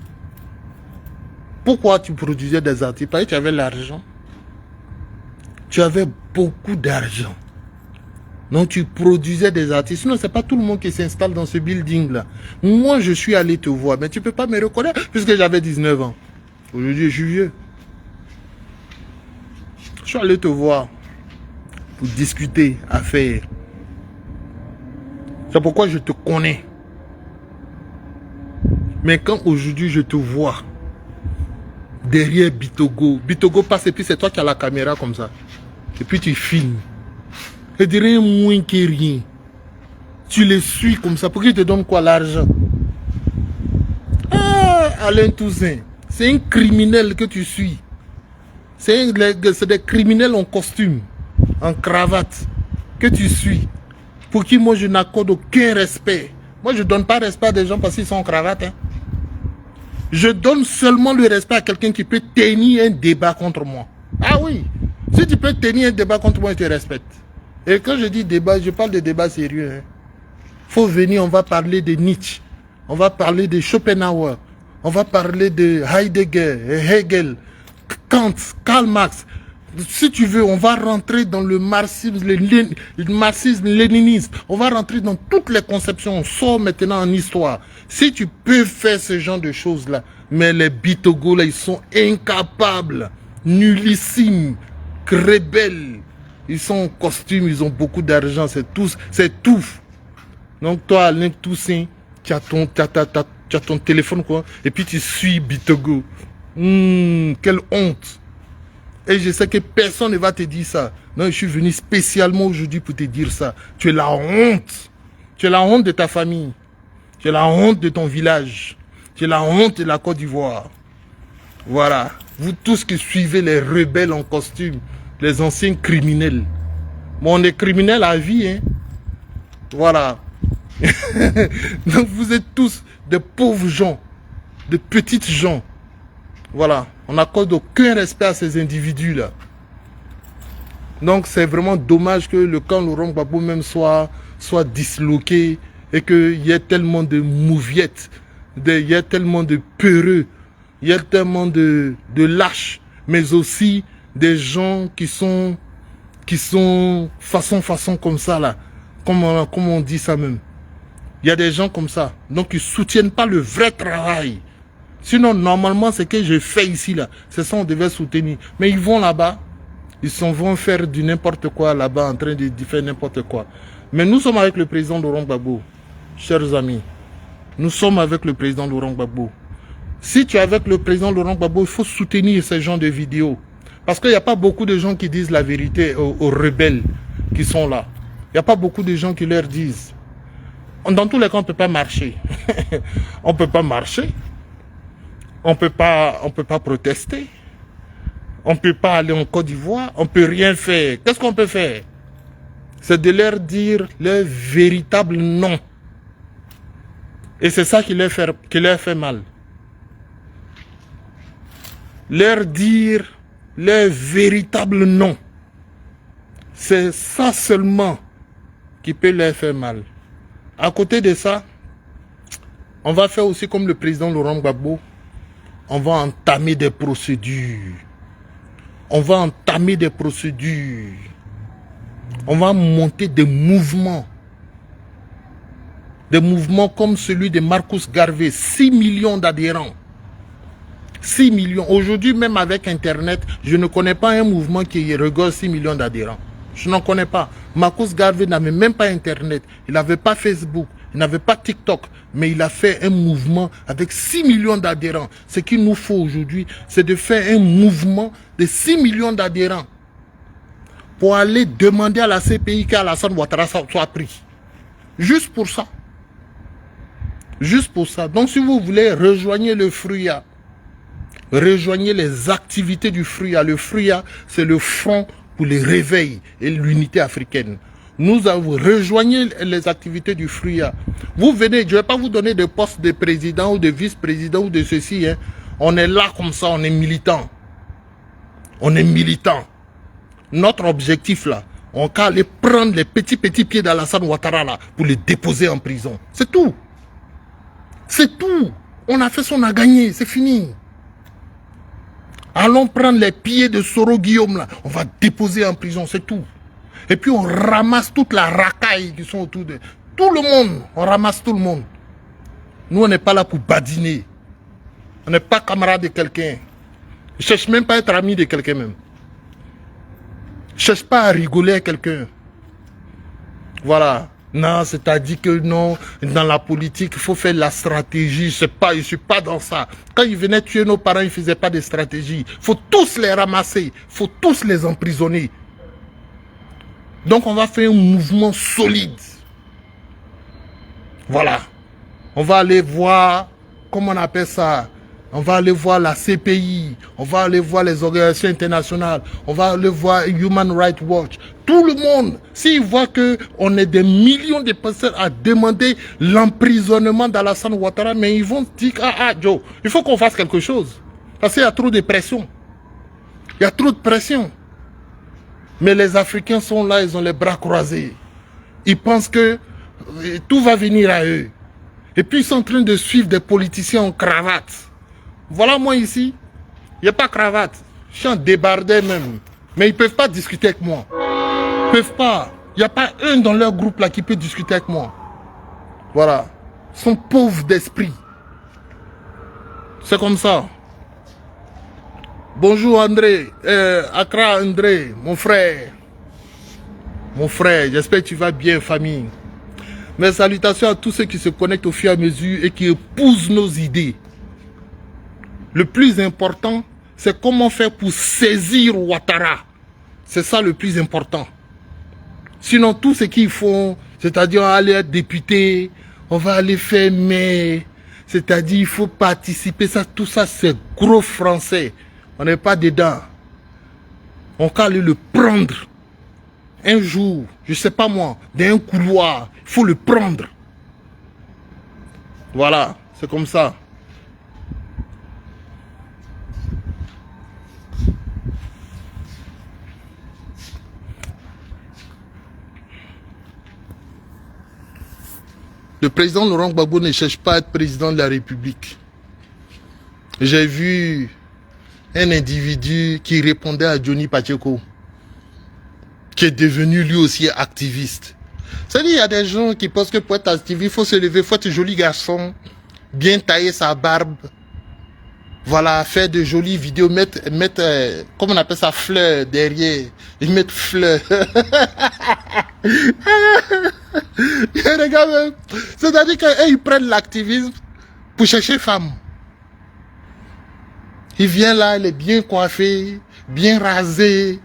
Pourquoi tu produisais des artistes? Parce que tu avais l'argent. Tu avais beaucoup d'argent. Donc tu produisais des artistes. Sinon, ce n'est pas tout le monde qui s'installe dans ce building-là. Moi, je suis allé te voir, mais tu ne peux pas me reconnaître puisque j'avais 19 ans. Aujourd'hui, je suis vieux. Je suis allé te voir pour discuter, affaires. C'est pourquoi je te connais. Mais quand aujourd'hui je te vois derrière Bitogo, Bitogo passe et puis c'est toi qui as la caméra comme ça. Et puis tu filmes. Je dirais moins que rien. Tu les suis comme ça. Pour qu'ils te donnent quoi, l'argent? Ah, Alain Toussaint, c'est un criminel que tu suis. C'est des criminels en costume, en cravate, que tu suis. Pour qui moi je n'accorde aucun respect. Moi je ne donne pas respect à des gens parce qu'ils sont en cravate. Hein. Je donne seulement le respect à quelqu'un qui peut tenir un débat contre moi. Ah oui, si tu peux tenir un débat contre moi, je te respecte. Et quand je dis débat, je parle de débat sérieux. Hein. Faut venir, on va parler de Nietzsche, on va parler de Schopenhauer, on va parler de Heidegger, Hegel, Kant, Karl Marx. Si tu veux, on va rentrer dans le marxisme-léninisme. On va rentrer dans toutes les conceptions. On sort maintenant en histoire. Si tu peux faire ce genre de choses-là, mais les Bitogo, là, ils sont incapables, nullissimes, rebelles. Ils sont en costume, ils ont beaucoup d'argent, c'est tout. Donc toi, Alain Toussaint, tu as ton téléphone, quoi, et puis tu suis Bitogo. Quelle honte. Et je sais que personne ne va te dire ça. Non, je suis venu spécialement aujourd'hui pour te dire ça. Tu es la honte. Tu es la honte de ta famille. Tu es la honte de ton village. Tu es la honte de la Côte d'Ivoire. Voilà. Vous tous qui suivez les rebelles en costume, les anciens criminels. Bon, on est criminels à vie, hein. Voilà. Donc vous êtes tous des pauvres gens, de petites gens. Voilà. On n'accorde aucun respect à ces individus-là. Donc c'est vraiment dommage que le camp Laurent Gbagbo même soit disloqué et qu'il y ait tellement de mouviettes, il y a tellement de peureux, il y a tellement de lâches, mais aussi des gens qui sont façon comme ça là, comme on dit ça même. Il y a des gens comme ça, donc ils soutiennent pas le vrai travail. Sinon normalement ce que je fais ici là, c'est ça on devait soutenir. Mais ils vont là-bas. Ils s'en vont faire du n'importe quoi là-bas, en train de faire n'importe quoi. Mais nous sommes avec le président Laurent Gbagbo, chers amis. Nous sommes avec le président Laurent Gbagbo. Si tu es avec le président Laurent Gbagbo, il faut soutenir ces gens de vidéos. Parce qu'il n'y a pas beaucoup de gens qui disent la vérité aux rebelles qui sont là. Il n'y a pas beaucoup de gens qui leur disent. Dans tous les cas, on ne peut pas marcher. On ne peut pas marcher. On ne peut pas protester. On ne peut pas aller en Côte d'Ivoire, on ne peut rien faire. Qu'est-ce qu'on peut faire? C'est de leur dire leur véritable nom. Et c'est ça qui leur fait mal. Leur dire leur véritable nom. C'est ça seulement qui peut leur faire mal. À côté de ça, on va faire aussi comme le président Laurent Gbagbo. On va entamer des procédures. On va entamer des procédures. On va monter des mouvements. Des mouvements comme celui de Marcus Garvey. 6 millions d'adhérents. 6 millions. Aujourd'hui, même avec Internet, je ne connais pas un mouvement qui regorge 6 millions d'adhérents. Je n'en connais pas. Marcus Garvey n'avait même pas Internet. Il n'avait pas Facebook. Il n'avait pas TikTok. Mais il a fait un mouvement avec 6 millions d'adhérents. Ce qu'il nous faut aujourd'hui, c'est de faire un mouvement de 6 millions d'adhérents pour aller demander à la CPI qu'Alassane Ouattara soit pris. Juste pour ça. Juste pour ça. Donc si vous voulez, rejoignez le FRUIA. Rejoignez les activités du FRUIA. Le FRUIA, c'est le Front pour le réveil et l'unité africaine. Nous avons rejoigné les activités du FRUIA. Vous venez, je ne vais pas vous donner de poste de président ou de vice-président ou de ceci. Hein. On est là comme ça, on est militant. On est militant. Notre objectif là, on va aller prendre les petits pieds d'Alassane Ouattara là pour les déposer en prison. C'est tout. C'est tout. On a fait ce qu'on a gagné, c'est fini. Allons prendre les pieds de Soro Guillaume là, on va déposer en prison, c'est tout. Et puis on ramasse toute la racaille qui sont autour de... Tout le monde, on ramasse tout le monde. Nous, on n'est pas là pour badiner. On n'est pas camarade de quelqu'un. Je ne cherche même pas à être ami de quelqu'un même. Je ne cherche pas à rigoler à quelqu'un. Voilà. Non, c'est-à-dire que non, dans la politique, il faut faire la stratégie. Je ne suis pas dans ça. Quand ils venaient tuer nos parents, ils ne faisaient pas de stratégie. Il faut tous les ramasser. Il faut tous les emprisonner. Donc on va faire un mouvement solide. Voilà. On va aller voir, comment on appelle ça? On va aller voir la CPI. On va aller voir les organisations internationales. On va aller voir Human Rights Watch. Tout le monde, s'ils voient qu'on est des millions de personnes à demander l'emprisonnement d'Alassane Ouattara, mais ils vont dire, Joe, il faut qu'on fasse quelque chose. Parce qu'il y a trop de pression. Il y a trop de pression. Mais les Africains sont là, ils ont les bras croisés. Ils pensent que tout va venir à eux. Et puis ils sont en train de suivre des politiciens en cravate. Voilà moi ici, il n'y a pas cravate. Je suis en débardé même. Mais ils ne peuvent pas discuter avec moi. Ils ne peuvent pas. Il n'y a pas un dans leur groupe là qui peut discuter avec moi. Voilà. Ils sont pauvres d'esprit. C'est comme ça. Bonjour André, Accra André, mon frère. Mon frère, j'espère que tu vas bien, famille. Mes salutations à tous ceux qui se connectent au fur et à mesure et qui épousent nos idées. Le plus important, c'est comment faire pour saisir Ouattara. C'est ça le plus important. Sinon, tout ce qu'ils font, c'est-à-dire aller être député, on va aller faire maire, c'est-à-dire il faut participer, ça, tout ça c'est gros français. On n'est pas dedans. On va aller le prendre. Un jour, je sais pas moi, dans un couloir, il faut le prendre. Voilà, c'est comme ça. Le président Laurent Gbagbo ne cherche pas à être président de la République. J'ai vu un individu qui répondait à Johnny Pacheco, qui est devenu lui aussi activiste. C'est-à-dire, il y a des gens qui pensent que pour être activiste, il faut se lever, il faut être joli garçon, bien tailler sa barbe, voilà, faire de jolies vidéos, mettre comment on appelle ça, fleurs derrière, ils mettent fleurs. Regarde, c'est-à-dire qu'ils prennent l'activisme pour chercher femme. Il vient là, il est bien coiffé, bien rasé.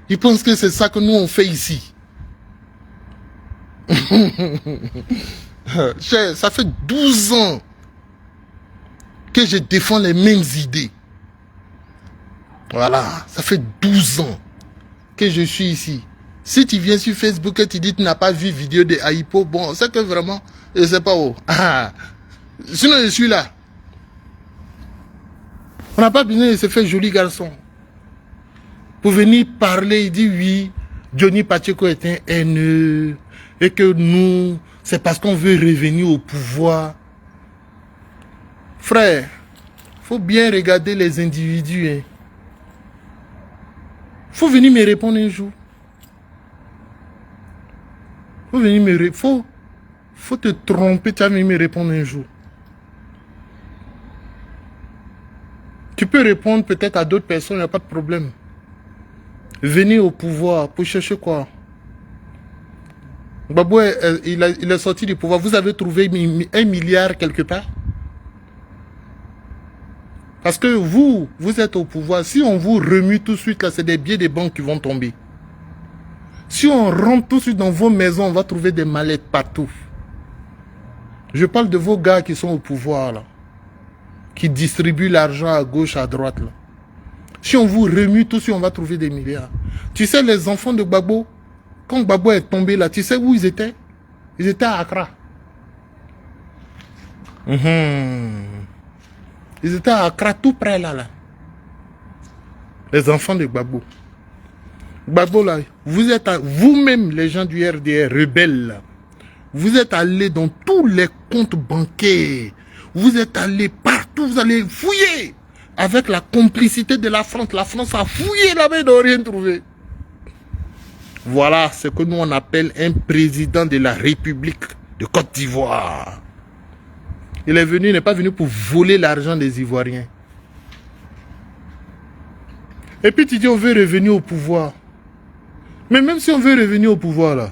Il pense que c'est ça que nous on fait ici. Ça fait 12 ans que je défends les mêmes idées. Voilà, ça fait 12 ans que je suis ici. Si tu viens sur Facebook et tu dis que tu n'as pas vu vidéo de Aipo, bon, c'est que vraiment, je ne sais pas où. Ah, sinon, je suis là. On n'a pas besoin de se faire joli garçon. Pour venir parler, il dit oui, Johnny Pacheco est un haineux. Et que nous, c'est parce qu'on veut revenir au pouvoir. Frère, il faut bien regarder les individus. Il faut venir me répondre un jour. Faut venir me répondre. Faut te tromper, tu vas venir me répondre un jour. Tu peux répondre peut-être à d'autres personnes, il n'y a pas de problème. Venir au pouvoir pour chercher quoi? Gbagbo, il est sorti du pouvoir. Vous avez trouvé 1 milliard quelque part? Parce que vous êtes au pouvoir. Si on vous remue tout de suite, là, c'est des billets de banque qui vont tomber. Si on rentre tout de suite dans vos maisons, on va trouver des mallettes partout. Je parle de vos gars qui sont au pouvoir, là. Qui distribuent l'argent à gauche, à droite, là. Si on vous remue tout de suite, on va trouver des milliards. Tu sais, les enfants de Gbagbo, quand Gbagbo est tombé là, tu sais où ils étaient? Ils étaient à Accra. Ils étaient à Accra, tout près là. Les enfants de Gbagbo. Gbagbo là, vous êtes vous-même, les gens du RDR, rebelles là, vous êtes allés dans tous les comptes bancaires. Vous êtes allés partout, vous allez fouiller. Avec la complicité de la France. La France a fouillé là-bas, ils n'ont rien trouvé. Voilà ce que nous on appelle un président de la République de Côte d'Ivoire. Il est venu, il n'est pas venu pour voler l'argent des Ivoiriens. Et puis tu dis on veut revenir au pouvoir. Mais même si on veut revenir au pouvoir là,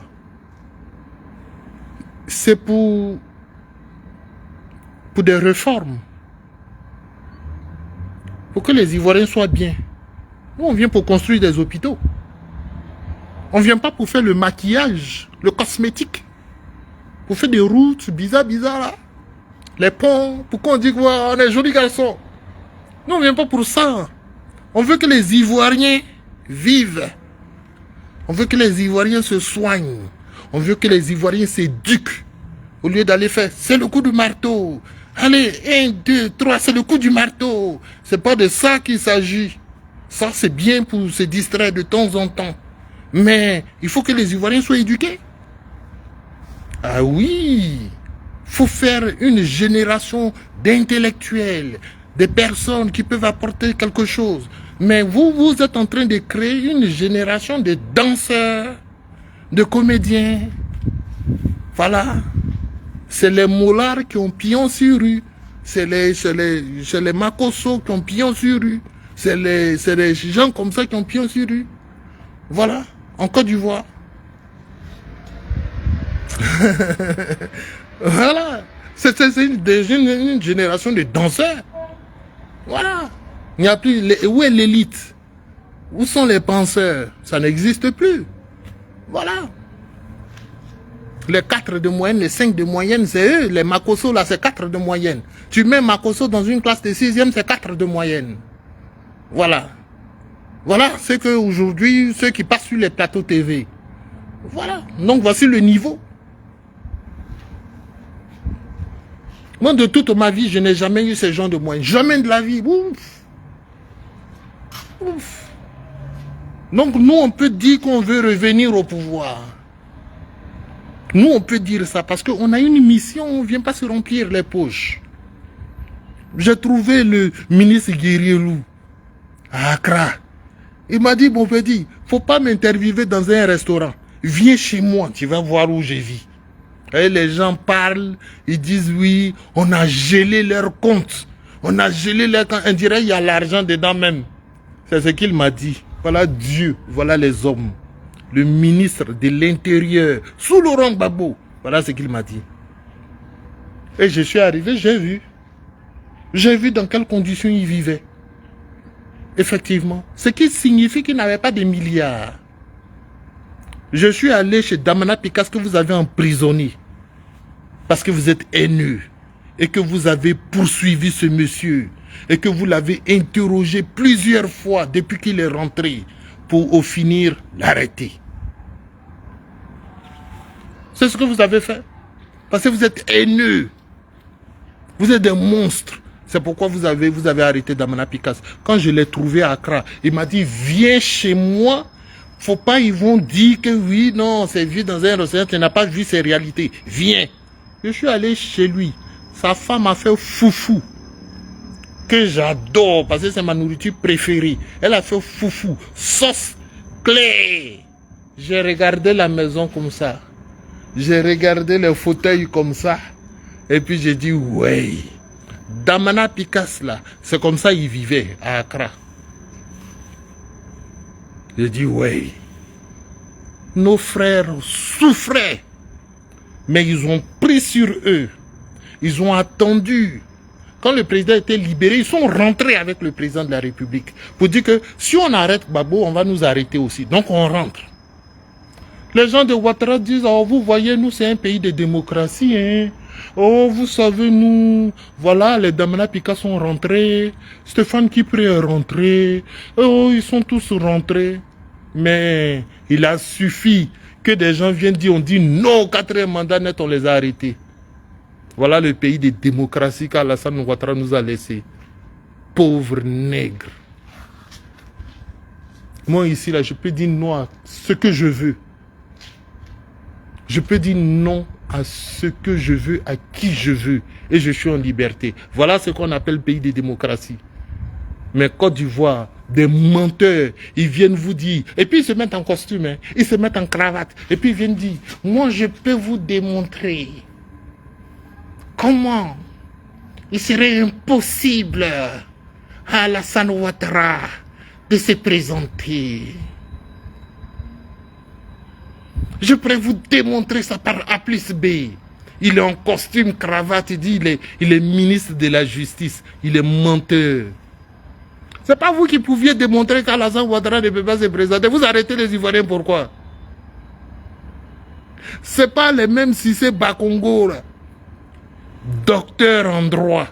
c'est pour des réformes. Pour que les Ivoiriens soient bien. Nous on vient pour construire des hôpitaux. On ne vient pas pour faire le maquillage, le cosmétique. Pour faire des routes bizarres là. Les ponts, pourquoi on dit qu'on est joli garçon? Nous on ne vient pas pour ça. On veut que les Ivoiriens vivent. On veut que les Ivoiriens se soignent. On veut que les Ivoiriens s'éduquent. Au lieu d'aller faire, c'est le coup du marteau. Allez, 1, 2, 3, c'est le coup du marteau. C'est pas de ça qu'il s'agit. Ça, c'est bien pour se distraire de temps en temps. Mais il faut que les Ivoiriens soient éduqués. Ah oui, faut faire une génération d'intellectuels, des personnes qui peuvent apporter quelque chose. Mais vous êtes en train de créer une génération de danseurs, de comédiens. Voilà. C'est les molards qui ont pion sur rue. C'est les Makosso qui ont pion sur rue. C'est les gens comme ça qui ont pion sur rue. Voilà. En Côte d'Ivoire. Voilà. C'est une génération de danseurs. Voilà. Il n'y a plus. Où est l'élite? Où sont les penseurs? Ça n'existe plus. Voilà. Les 4 de moyenne, les 5 de moyenne, c'est eux. Les Makosso, là, c'est 4 de moyenne. Tu mets Makosso dans une classe de 6e, c'est 4 de moyenne. Voilà. Voilà, c'est qu'aujourd'hui, ceux qui passent sur les plateaux TV. Voilà, donc voici le niveau. Moi, de toute ma vie, je n'ai jamais eu ce genre de moyens. Jamais de la vie. Ouf. Ouf. Donc, nous, on peut dire qu'on veut revenir au pouvoir. Nous, on peut dire ça parce qu'on a une mission, on ne vient pas se remplir les poches. J'ai trouvé le ministre Guerrielou à Accra. Il m'a dit, bon petit, il ne faut pas m'interviewer dans un restaurant. Viens chez moi, tu vas voir où je vis. Et les gens parlent, ils disent oui, on a gelé leur compte. On a gelé leur compte. On dirait qu'il y a l'argent dedans même. C'est ce qu'il m'a dit. Voilà Dieu, voilà les hommes. Le ministre de l'Intérieur, sous Laurent Gbagbo. Voilà ce qu'il m'a dit. Et je suis arrivé, j'ai vu. J'ai vu dans quelles conditions il vivait. Effectivement. Ce qui signifie qu'il n'avait pas de milliards. Je suis allé chez Damana Pikas que vous avez emprisonné. Parce que vous êtes haineux. Et que vous avez poursuivi ce monsieur. Et que vous l'avez interrogé plusieurs fois depuis qu'il est rentré. Pour au finir l'arrêter. C'est ce que vous avez fait. Parce que vous êtes haineux. Vous êtes des monstres. C'est pourquoi vous avez arrêté Damana Pikas. Quand je l'ai trouvé à Accra, il m'a dit, viens chez moi. Faut pas, ils vont dire que oui, non, c'est vu dans un restaurant, tu n'as pas vu ces réalités. Viens. Je suis allé chez lui. Sa femme a fait foufou. Que j'adore, parce que c'est ma nourriture préférée. Elle a fait foufou. Sauce claire. J'ai regardé la maison comme ça. J'ai regardé les fauteuils comme ça. Et puis j'ai dit, ouais. Damana Pikas là, c'est comme ça il vivait à Accra. J'ai dit, ouais. Nos frères souffraient. Mais ils ont pris sur eux. Ils ont attendu. Quand le président était libéré, ils sont rentrés avec le président de la République. Pour dire que si on arrête Gbagbo, on va nous arrêter aussi. Donc on rentre. Les gens de Ouattara disent, oh vous voyez, nous c'est un pays de démocratie. Hein. Oh vous savez, nous, voilà, les Damana Pikas sont rentrés. Stéphane Kipré est rentré. Oh, ils sont tous rentrés. Mais il a suffi que des gens viennent dire, on dit non, 4e mandat net, on les a arrêtés. Voilà le pays de démocratie qu'Alassane Ouattara nous a laissé. Pauvre nègre. Moi ici, là, je peux dire non à ce que je veux. Je peux dire non à ce que je veux, à qui je veux. Et je suis en liberté. Voilà ce qu'on appelle pays de démocratie. Mais Côte d'Ivoire, des menteurs, ils viennent vous dire, et puis ils se mettent en costume, hein, ils se mettent en cravate, et puis ils viennent dire, moi je peux vous démontrer comment il serait impossible à Alassane Ouattara de se présenter. Je pourrais vous démontrer ça par A plus B. Il est en costume, cravate, il dit il est ministre de la justice, il est menteur. C'est pas vous qui pouviez démontrer qu'Alassane Ouattara ne peut pas se présenter. Vous arrêtez les Ivoiriens, pourquoi? C'est pas les mêmes si c'est Bakongo, là. Docteur en droit.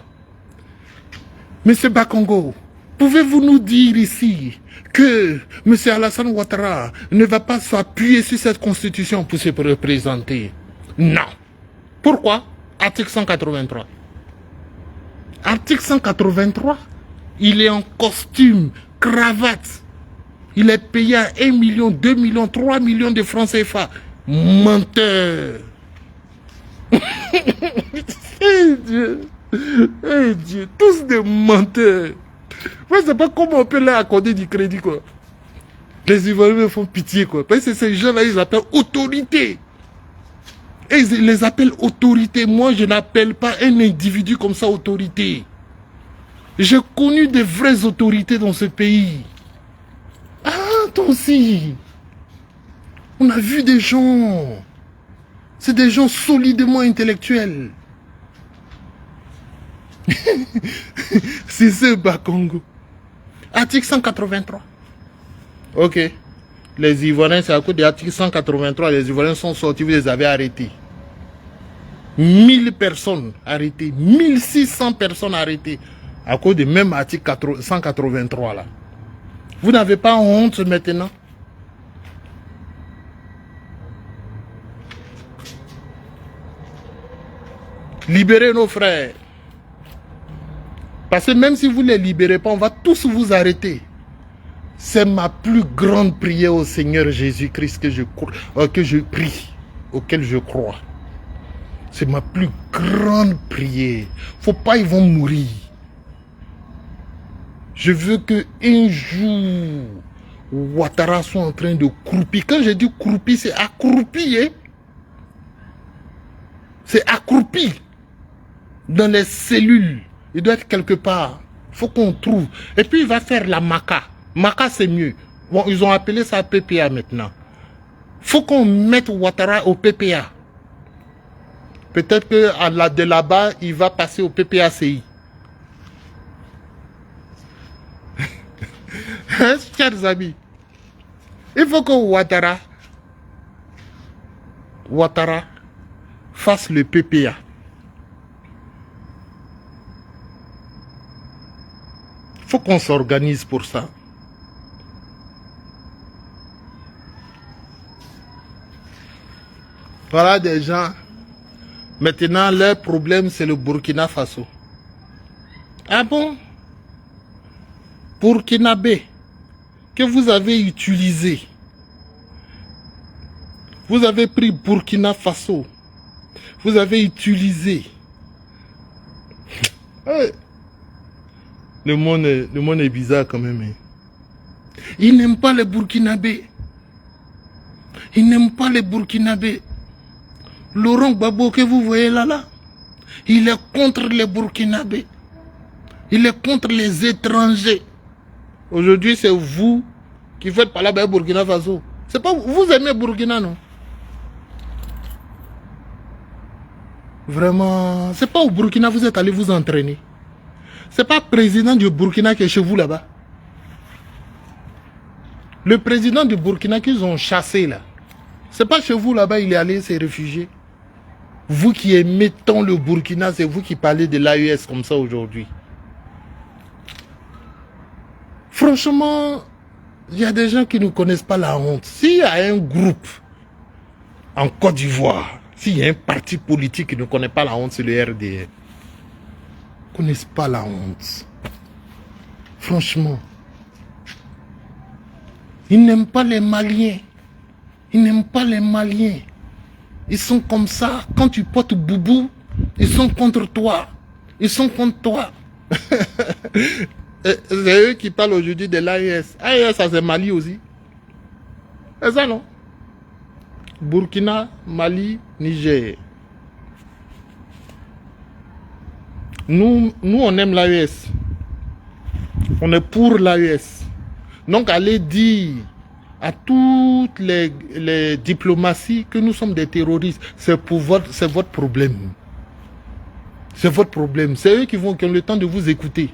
Monsieur Bakongo, pouvez-vous nous dire ici que M. Alassane Ouattara ne va pas s'appuyer sur cette constitution pour se représenter? Non. Pourquoi? Article 183. Article 183, il est en costume, cravate. Il est payé à 1 million, 2 millions, 3 millions de francs CFA. Menteur. Eh Dieu. Eh Dieu. Tous des menteurs. Je ne sais pas comment on peut leur accorder du crédit, quoi. Les Ivoiriens me font pitié, quoi. Parce que ces gens-là, ils appellent autorité. Et ils les appellent autorité. Moi, je n'appelle pas un individu comme ça autorité. J'ai connu des vraies autorités dans ce pays. Ah, toi aussi. On a vu des gens. C'est des gens solidement intellectuels. C'est ce Bakongo. Article 183. Ok. Les Ivoiriens, c'est à cause de l'article 183. Les Ivoiriens sont sortis, vous les avez arrêtés. 1000 personnes arrêtées. 1600 personnes arrêtées. À cause du même article 183 là. Vous n'avez pas honte maintenant? Libérez nos frères. Parce que même si vous ne les libérez pas, on va tous vous arrêter. C'est ma plus grande prière au Seigneur Jésus-Christ que je prie, auquel je crois. C'est ma plus grande prière. Faut pas ils vont mourir. Je veux que un jour, Ouattara soit en train de croupir. Quand je dis croupir, c'est accroupi. Hein? C'est accroupi dans les cellules. Il doit être quelque part. Il faut qu'on trouve. Et puis il va faire la maca. Maca c'est mieux. Bon, ils ont appelé ça PPA maintenant. Il faut qu'on mette Ouattara au PPA. Peut-être que de là-bas, il va passer au PPACI. Hein, chers amis, il faut que Ouattara fasse le PPA. Il faut qu'on s'organise pour ça. Voilà des gens. Maintenant, leur problème, c'est le Burkina Faso. Ah bon? Burkinabé, que vous avez utilisé. Vous avez pris Burkina Faso. Vous avez utilisé. Le monde est bizarre quand même. Hein. Ils n'aiment pas les Burkinabés. Ils n'aiment pas les Burkinabés. Laurent Gbagbo que vous voyez là, il est contre les Burkinabés. Il est contre les étrangers. Aujourd'hui, c'est vous qui faites parler de Burkina Faso. C'est pas vous aimez Burkina, non? Vraiment, c'est pas au Burkina vous êtes allé vous entraîner. C'est pas le président du Burkina qui est chez vous là-bas. Le président du Burkina qu'ils ont chassé là, c'est pas chez vous là-bas, il est allé se réfugier. Vous qui aimez tant le Burkina, c'est vous qui parlez de l'AES comme ça aujourd'hui. Franchement, il y a des gens qui ne connaissent pas la honte. S'il y a un groupe en Côte d'Ivoire, s'il y a un parti politique qui ne connaît pas la honte, c'est le RDR. Ils ne connaissent pas la honte. Franchement. Ils n'aiment pas les Maliens. Ils n'aiment pas les Maliens. Ils sont comme ça. Quand tu portes boubou, ils sont contre toi. Ils sont contre toi. C'est eux qui parlent aujourd'hui de l'AES. AES, ça c'est Mali aussi. C'est ça, non? Burkina, Mali, Niger. Nous on aime l'AES. On est pour l'AES. Donc, allez dire à toutes les diplomaties que nous sommes des terroristes. C'est votre problème. C'est votre problème. C'est eux qui ont le temps de vous écouter.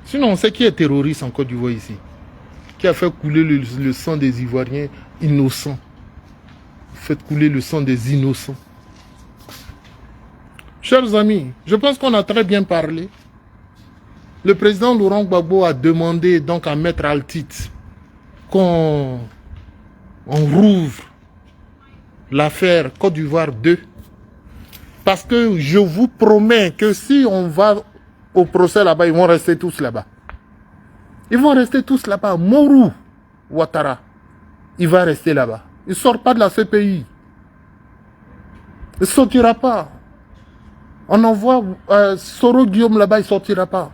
Sinon, on sait qui est terroriste en Côte d'Ivoire ici. Qui a fait couler le sang des Ivoiriens innocents. Faites couler le sang des innocents. Chers amis, je pense qu'on a très bien parlé. Le président Laurent Gbagbo a demandé donc à Maître Altit qu'on rouvre l'affaire Côte d'Ivoire 2. Parce que je vous promets que si on va au procès là-bas, ils vont rester tous là-bas. Ils vont rester tous là-bas. Morou Ouattara, il va rester là-bas. Il ne sort pas de la CPI. Il ne sortira pas. On envoie Soro Guillaume là-bas, il ne sortira pas.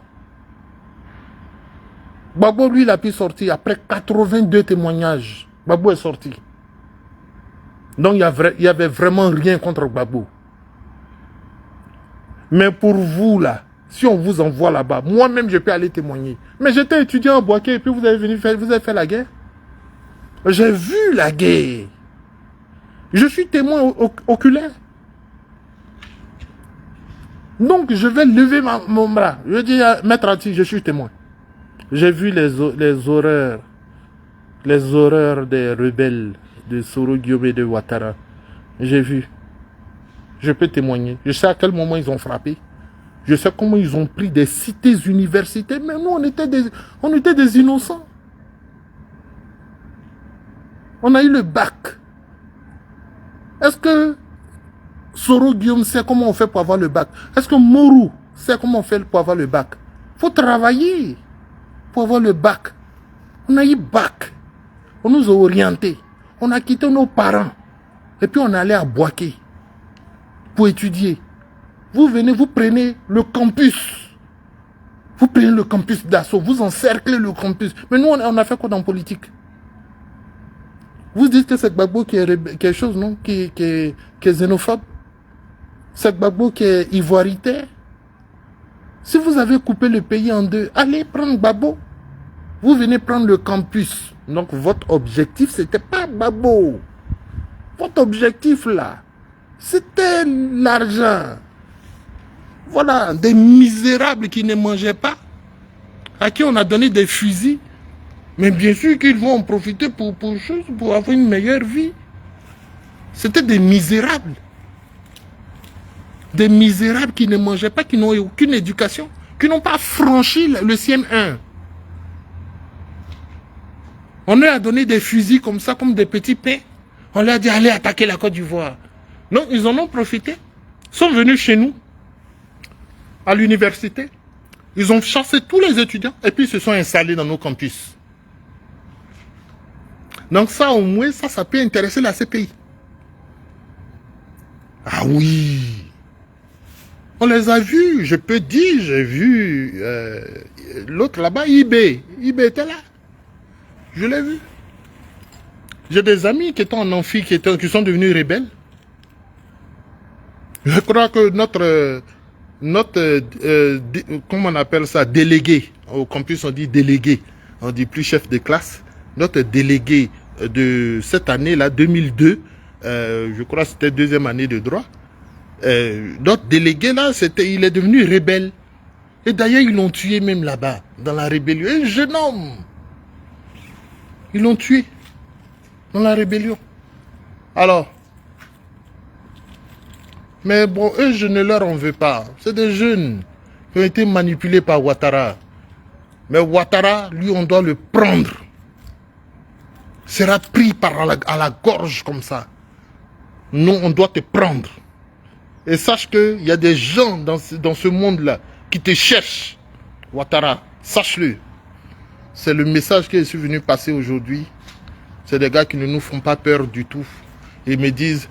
Gbagbo, lui, il a pu sortir après 82 témoignages. Gbagbo est sorti. Donc, il n'y avait vraiment rien contre Gbagbo. Mais pour vous, là, si on vous envoie là-bas, moi-même, je peux aller témoigner. Mais j'étais étudiant à Boaké et puis vous avez fait la guerre. J'ai vu la guerre. Je suis témoin oculaire. Donc, je vais lever mon bras. Je dis à Maître Altit, je suis témoin. J'ai vu les horreurs des rebelles de Soro Guillaume et de Ouattara. J'ai vu. Je peux témoigner. Je sais à quel moment ils ont frappé. Je sais comment ils ont pris des cités universités. Mais nous, on était des innocents. On a eu le bac. Est-ce que Soro Guillaume sait comment on fait pour avoir le bac? Est-ce que Mourou sait comment on fait pour avoir le bac? Il faut travailler pour avoir le bac. On a eu bac. On nous a orientés. On a quitté nos parents. Et puis on allait à Boaké pour étudier. Vous venez, vous prenez le campus. Vous prenez le campus d'assaut. Vous encerclez le campus. Mais nous, on a fait quoi dans la politique? Vous dites que c'est Gbagbo qui est quelque chose, non? Qui est xénophobe? C'est Gbagbo qui est ivoiritaire? Si vous avez coupé le pays en deux, allez prendre Gbagbo. Vous venez prendre le campus. Donc votre objectif, c'était pas Gbagbo. Votre objectif là, c'était l'argent. Voilà, des misérables qui ne mangeaient pas, à qui on a donné des fusils. Mais bien sûr qu'ils vont en profiter pour avoir une meilleure vie. C'était des misérables. Des misérables qui ne mangeaient pas, qui n'ont aucune éducation, qui n'ont pas franchi le CM1. On leur a donné des fusils comme ça, comme des petits pains. On leur a dit, allez attaquer la Côte d'Ivoire. Non, ils en ont profité. Ils sont venus chez nous, à l'université. Ils ont chassé tous les étudiants et puis ils se sont installés dans nos campus. Donc ça, au moins, ça peut intéresser la CPI. Ah oui. On les a vus, je peux dire, j'ai vu l'autre là-bas, IB. IB était là. Je l'ai vu. J'ai des amis qui étaient en amphi, qui sont devenus rebelles. Je crois que notre comment on appelle ça, délégué, au campus on dit délégué, on dit plus chef de classe, notre délégué de cette année-là, 2002, je crois que c'était deuxième année de droit, notre délégué là, il est devenu rebelle. Et d'ailleurs, ils l'ont tué même là-bas, dans la rébellion. Un jeune homme. Ils l'ont tué dans la rébellion. Alors, mais bon, eux, je ne leur en veux pas. C'est des jeunes qui ont été manipulés par Ouattara. Mais Ouattara, lui, on doit le prendre. Il sera pris à la gorge comme ça. Non, on doit te prendre. Et sache qu'il y a des gens dans ce monde-là qui te cherchent. Ouattara, sache-le. C'est le message que je suis venu passer aujourd'hui. C'est des gars qui ne nous font pas peur du tout. Ils me disent,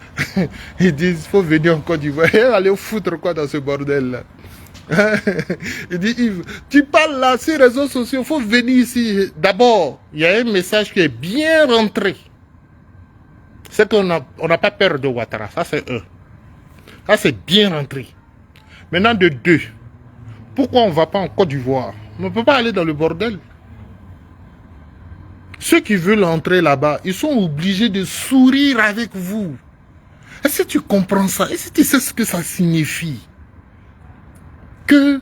il faut venir en Côte d'Ivoire. Allez foutre quoi dans ce bordel-là. Il dit, Yves, tu parles là sur les réseaux sociaux, il faut venir ici. D'abord, il y a un message qui est bien rentré. C'est qu'on n'a pas peur de Ouattara. Ça, c'est eux. Ça, c'est bien rentré. Maintenant, de deux. Pourquoi on ne va pas en Côte d'Ivoire? On ne peut pas aller dans le bordel. Ceux qui veulent entrer là-bas, ils sont obligés de sourire avec vous. Est-ce que tu comprends ça? Est-ce que tu sais ce que ça signifie? Que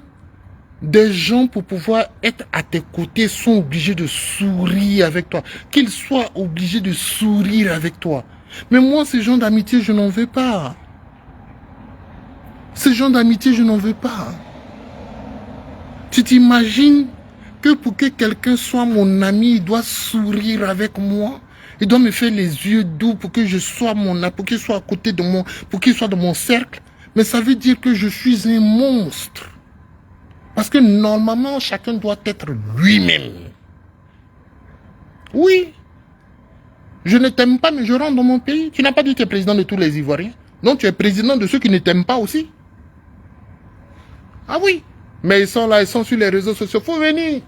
des gens, pour pouvoir être à tes côtés, sont obligés de sourire avec toi. Qu'ils soient obligés de sourire avec toi. Mais moi, ces gens d'amitié, je n'en veux pas. Ces gens d'amitié, je n'en veux pas. Tu t'imagines que pour que quelqu'un soit mon ami, il doit sourire avec moi. Il doit me faire les yeux doux pour que je sois mon ami, pour qu'il soit à côté de moi, pour qu'il soit dans mon cercle. Mais ça veut dire que je suis un monstre. Parce que normalement, chacun doit être lui-même. Oui. Je ne t'aime pas, mais je rentre dans mon pays. Tu n'as pas dit que tu es président de tous les Ivoiriens. Non, tu es président de ceux qui ne t'aiment pas aussi. Ah oui. Mais ils sont là, ils sont sur les réseaux sociaux. Faut venir.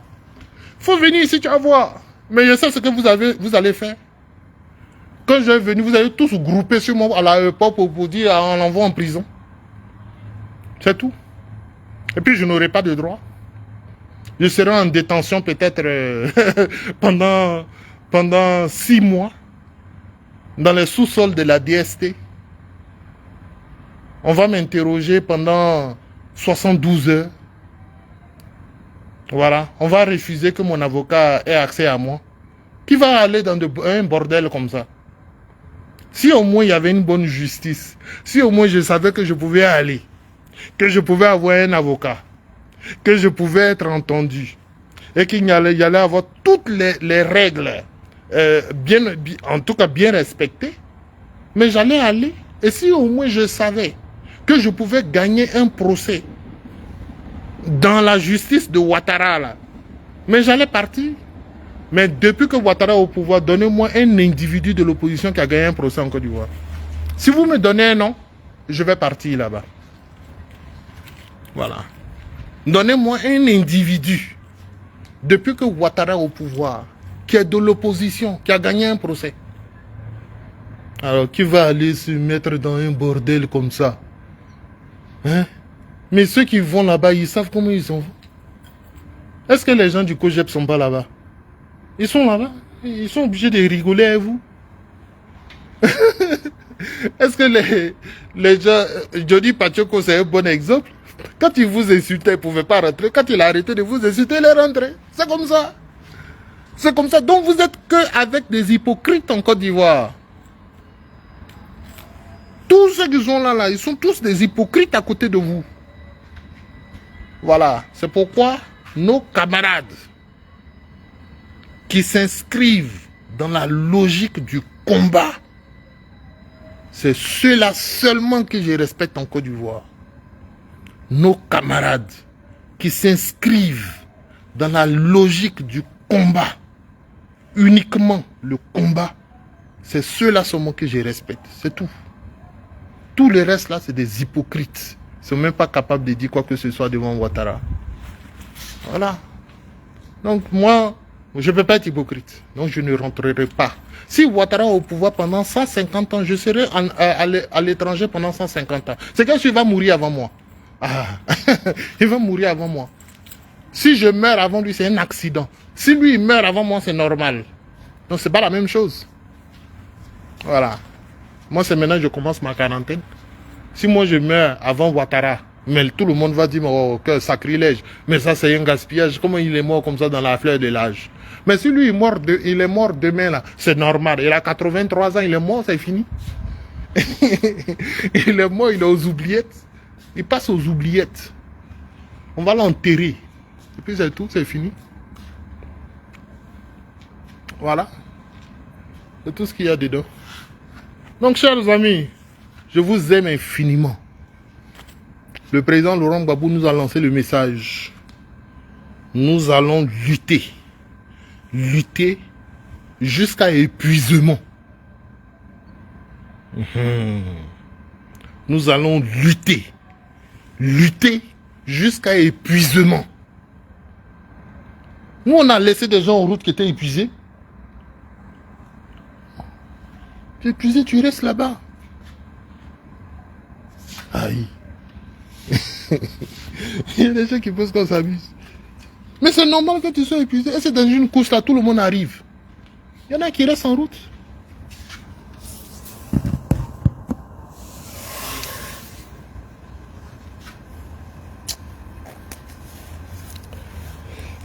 Faut venir ici, tu vas voir. Mais je sais ce que vous allez faire. Quand je vais venir, vous allez tous grouper sur moi à l'aéroport pour dire on l'envoie en prison. C'est tout. Et puis je n'aurai pas de droit. Je serai en détention peut-être pendant 6 mois dans les sous-sols de la DST. On va m'interroger pendant 72 heures. Voilà. On va refuser que mon avocat ait accès à moi. Qui va aller dans un bordel comme ça? Si au moins il y avait une bonne justice, si au moins je savais que je pouvais aller, que je pouvais avoir un avocat, que je pouvais être entendu, et qu'il y allait avoir toutes les règles en tout cas bien respecté, mais j'allais aller. Et si au moins je savais que je pouvais gagner un procès dans la justice de Ouattara, là, mais j'allais partir. Mais depuis que Ouattara est au pouvoir, donnez-moi un individu de l'opposition qui a gagné un procès en Côte d'Ivoire. Si vous me donnez un nom, je vais partir là-bas. Voilà. Donnez-moi un individu, depuis que Ouattara est au pouvoir, qui est de l'opposition, qui a gagné un procès. Alors, qui va aller se mettre dans un bordel comme ça? Hein? Mais ceux qui vont là-bas, ils savent comment ils sont. Est-ce que les gens du COGEP ne sont pas là-bas? Ils sont là-bas. Ils sont obligés de rigoler à vous. Est-ce que les gens... Johnny Pacheco, c'est un bon exemple. Quand il vous insultait, il ne pouvait pas rentrer. Quand il a arrêté de vous insulter, il est rentré. C'est comme ça. C'est comme ça. Donc vous êtes qu'avec des hypocrites en Côte d'Ivoire. Tous ceux qui sont là, ils sont tous des hypocrites à côté de vous. Voilà. C'est pourquoi nos camarades qui s'inscrivent dans la logique du combat, c'est ceux-là seulement que je respecte en Côte d'Ivoire. Nos camarades qui s'inscrivent dans la logique du combat, uniquement le combat, c'est ceux-là seulement que je respecte, c'est tout. Tout le reste là, c'est des hypocrites. Ils ne sont même pas capables de dire quoi que ce soit devant Ouattara. Voilà. Donc moi, je ne peux pas être hypocrite. Donc je ne rentrerai pas. Si Ouattara est au pouvoir pendant 150 ans, je serai à l'étranger pendant 150 ans. C'est qu'il va mourir avant moi. Ah. Il va mourir avant moi. Si je meurs avant lui, c'est un accident. Si lui, il meurt avant moi, c'est normal. Donc c'est pas la même chose. Voilà. Moi, c'est maintenant que je commence ma quarantaine. Si moi, je meurs avant Ouattara, mais tout le monde va dire, oh, que sacrilège. Mais ça, c'est un gaspillage. Comment il est mort comme ça dans la fleur de l'âge? Mais si lui, il est mort demain, là, c'est normal. Il a 83 ans, il est mort, c'est fini. Il est mort, il est aux oubliettes. Il passe aux oubliettes. On va l'enterrer. Et puis c'est tout, c'est fini. Voilà. C'est tout ce qu'il y a dedans. Donc, chers amis, je vous aime infiniment. Le président Laurent Gbagbo nous a lancé le message. Nous allons lutter. Lutter jusqu'à épuisement. Nous allons lutter. Lutter jusqu'à épuisement. Nous, on a laissé des gens en route qui étaient épuisés. Tu es épuisé, tu restes là-bas. Aïe. Il y a des gens qui pensent qu'on s'amuse. Mais c'est normal que tu sois épuisé. Et c'est dans une course là, tout le monde arrive. Il y en a qui restent en route.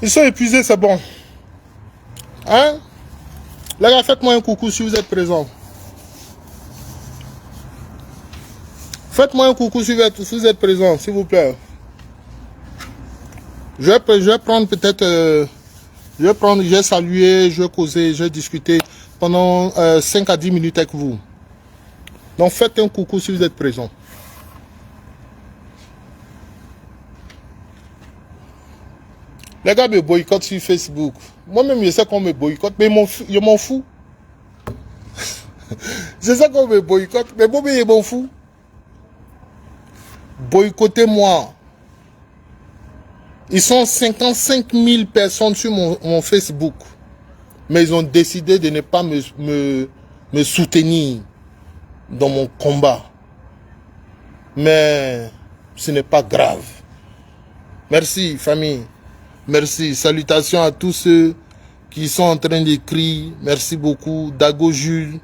Ils sont épuisés, c'est bon. Hein? Les gars, faites-moi un coucou si vous êtes présents. Faites-moi un coucou si vous êtes présents, s'il vous plaît. Je vais prendre peut-être... je vais saluer, je vais causer, je vais discuter pendant 5 à 10 minutes avec vous. Donc faites un coucou si vous êtes présents. Les gars me boycottent sur Facebook. Moi-même, je sais qu'on me boycotte, mais je m'en fous. Je sais qu'on me boycotte, mais moi, je m'en fous. Boycottez-moi. Ils sont 55 000 personnes sur mon Facebook. Mais ils ont décidé de ne pas me soutenir dans mon combat. Mais ce n'est pas grave. Merci, famille. Merci. Salutations à tous ceux qui sont en train d'écrire. Merci beaucoup. Dago Jules,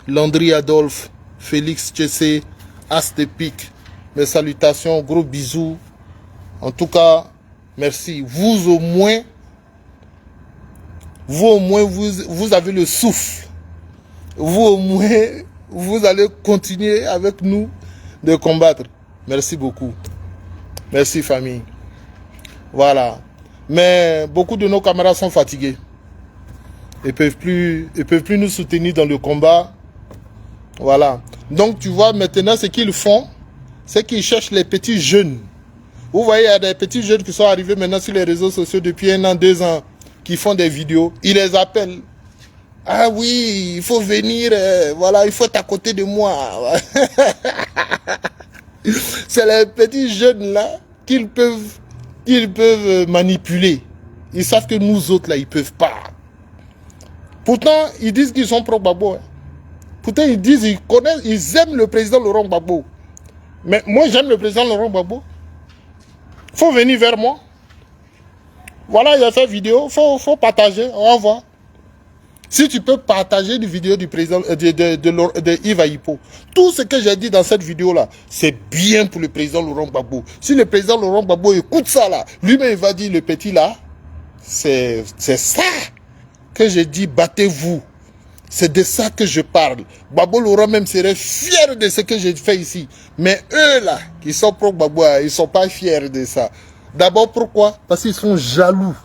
Landry Adolphe, Félix Tchessé, Astepic. Mes salutations, gros bisous. En tout cas, merci. Vous au moins, vous avez le souffle. Vous au moins, vous allez continuer avec nous de combattre. Merci beaucoup. Merci, famille. Voilà. Mais beaucoup de nos camarades sont fatigués. Ils peuvent plus nous soutenir dans le combat. Voilà. Donc, tu vois, maintenant, ce qu'ils font, c'est qu'ils cherchent les petits jeunes. Vous voyez, il y a des petits jeunes qui sont arrivés maintenant sur les réseaux sociaux depuis 1 an, 2 ans, qui font des vidéos. Ils les appellent. Ah oui, il faut venir, voilà, il faut être à côté de moi. C'est les petits jeunes là qu'ils peuvent manipuler. Ils savent que nous autres là, ils peuvent pas. Pourtant, ils disent qu'ils sont pro-Gbagbo. Hein. Pourtant, ils disent qu'ils connaissent, ils aiment le président Laurent Gbagbo. Mais moi, j'aime le président Laurent Gbagbo. Faut venir vers moi. Voilà, il a fait vidéo. Faut partager. On va voir. Si tu peux partager une vidéo du président de Yves Ayipo, tout ce que j'ai dit dans cette vidéo-là, c'est bien pour le président Laurent Gbagbo. Si le président Laurent Gbagbo écoute ça là, lui-même il va dire le petit là, c'est ça que j'ai dit, battez-vous. C'est de ça que je parle. Gbagbo Laurent même serait fier de ce que j'ai fait ici. Mais eux là, qui sont pro Gbagbo, ils ne sont pas fiers de ça. D'abord pourquoi? Parce qu'ils sont jaloux.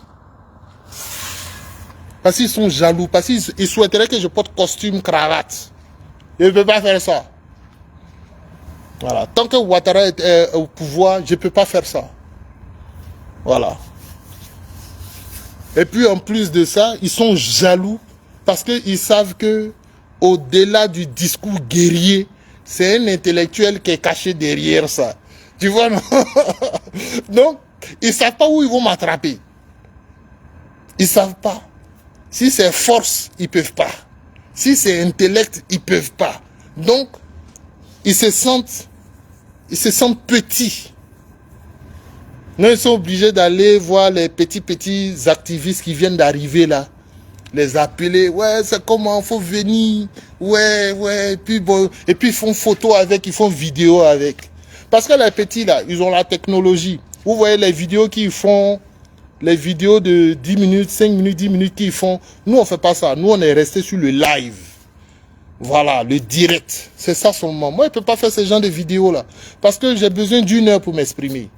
Parce qu'ils sont jaloux, parce qu'ils souhaiteraient que je porte costume, cravate. Je ne peux pas faire ça. Voilà. Tant que Ouattara est au pouvoir, je ne peux pas faire ça. Voilà. Et puis en plus de ça, ils sont jaloux parce qu'ils savent que au-delà du discours guerrier, c'est un intellectuel qui est caché derrière ça. Tu vois, non? Donc, ils ne savent pas où ils vont m'attraper. Ils ne savent pas. Si c'est force, ils ne peuvent pas. Si c'est intellect, ils ne peuvent pas. Donc, ils se sentent petits. Non, ils sont obligés d'aller voir les petits activistes qui viennent d'arriver là. Les appeler, ouais, c'est comment, faut venir. Ouais, et puis bon, et puis ils font photo avec, ils font vidéo avec. Parce que les petits là, ils ont la technologie. Vous voyez les vidéos qu'ils font, les vidéos de 10 minutes, 5 minutes, 10 minutes qu'ils font. Nous, on ne fait pas ça. Nous, on est resté sur le live. Voilà, le direct. C'est ça seulement. Moi, je ne peux pas faire ce genre de vidéos là. Parce que j'ai besoin d'1 heure pour m'exprimer.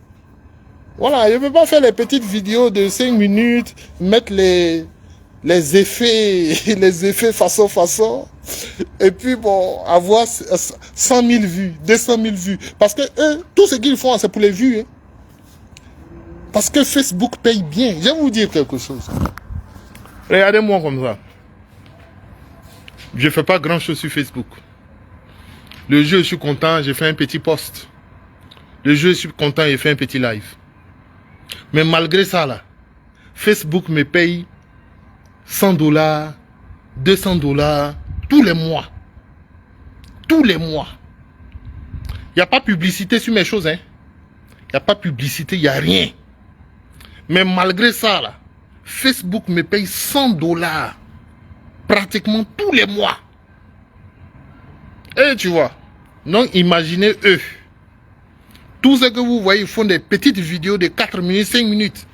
Voilà, je ne peux pas faire les petites vidéos de 5 minutes, mettre les effets façon. Et puis, bon, avoir 100 000 vues, 200 000 vues. Parce que eux, tout ce qu'ils font, c'est pour les vues. Hein. Parce que Facebook paye bien. Je vais vous dire quelque chose. Regardez-moi comme ça. Je ne fais pas grand-chose sur Facebook. Le jeu, je suis content, j'ai fait un petit post. Le jeu, je suis content, j'ai fait un petit live. Mais malgré ça, là, Facebook me paye $100, $200, tous les mois. Tous les mois. Il n'y a pas de publicité sur mes choses. Hein. Il n'y a pas de publicité, il n'y a rien. Mais malgré ça, là, Facebook me paye $100 pratiquement tous les mois. Et tu vois, donc imaginez eux. Tout ce que vous voyez, ils font des petites vidéos de 4 minutes, 5 minutes.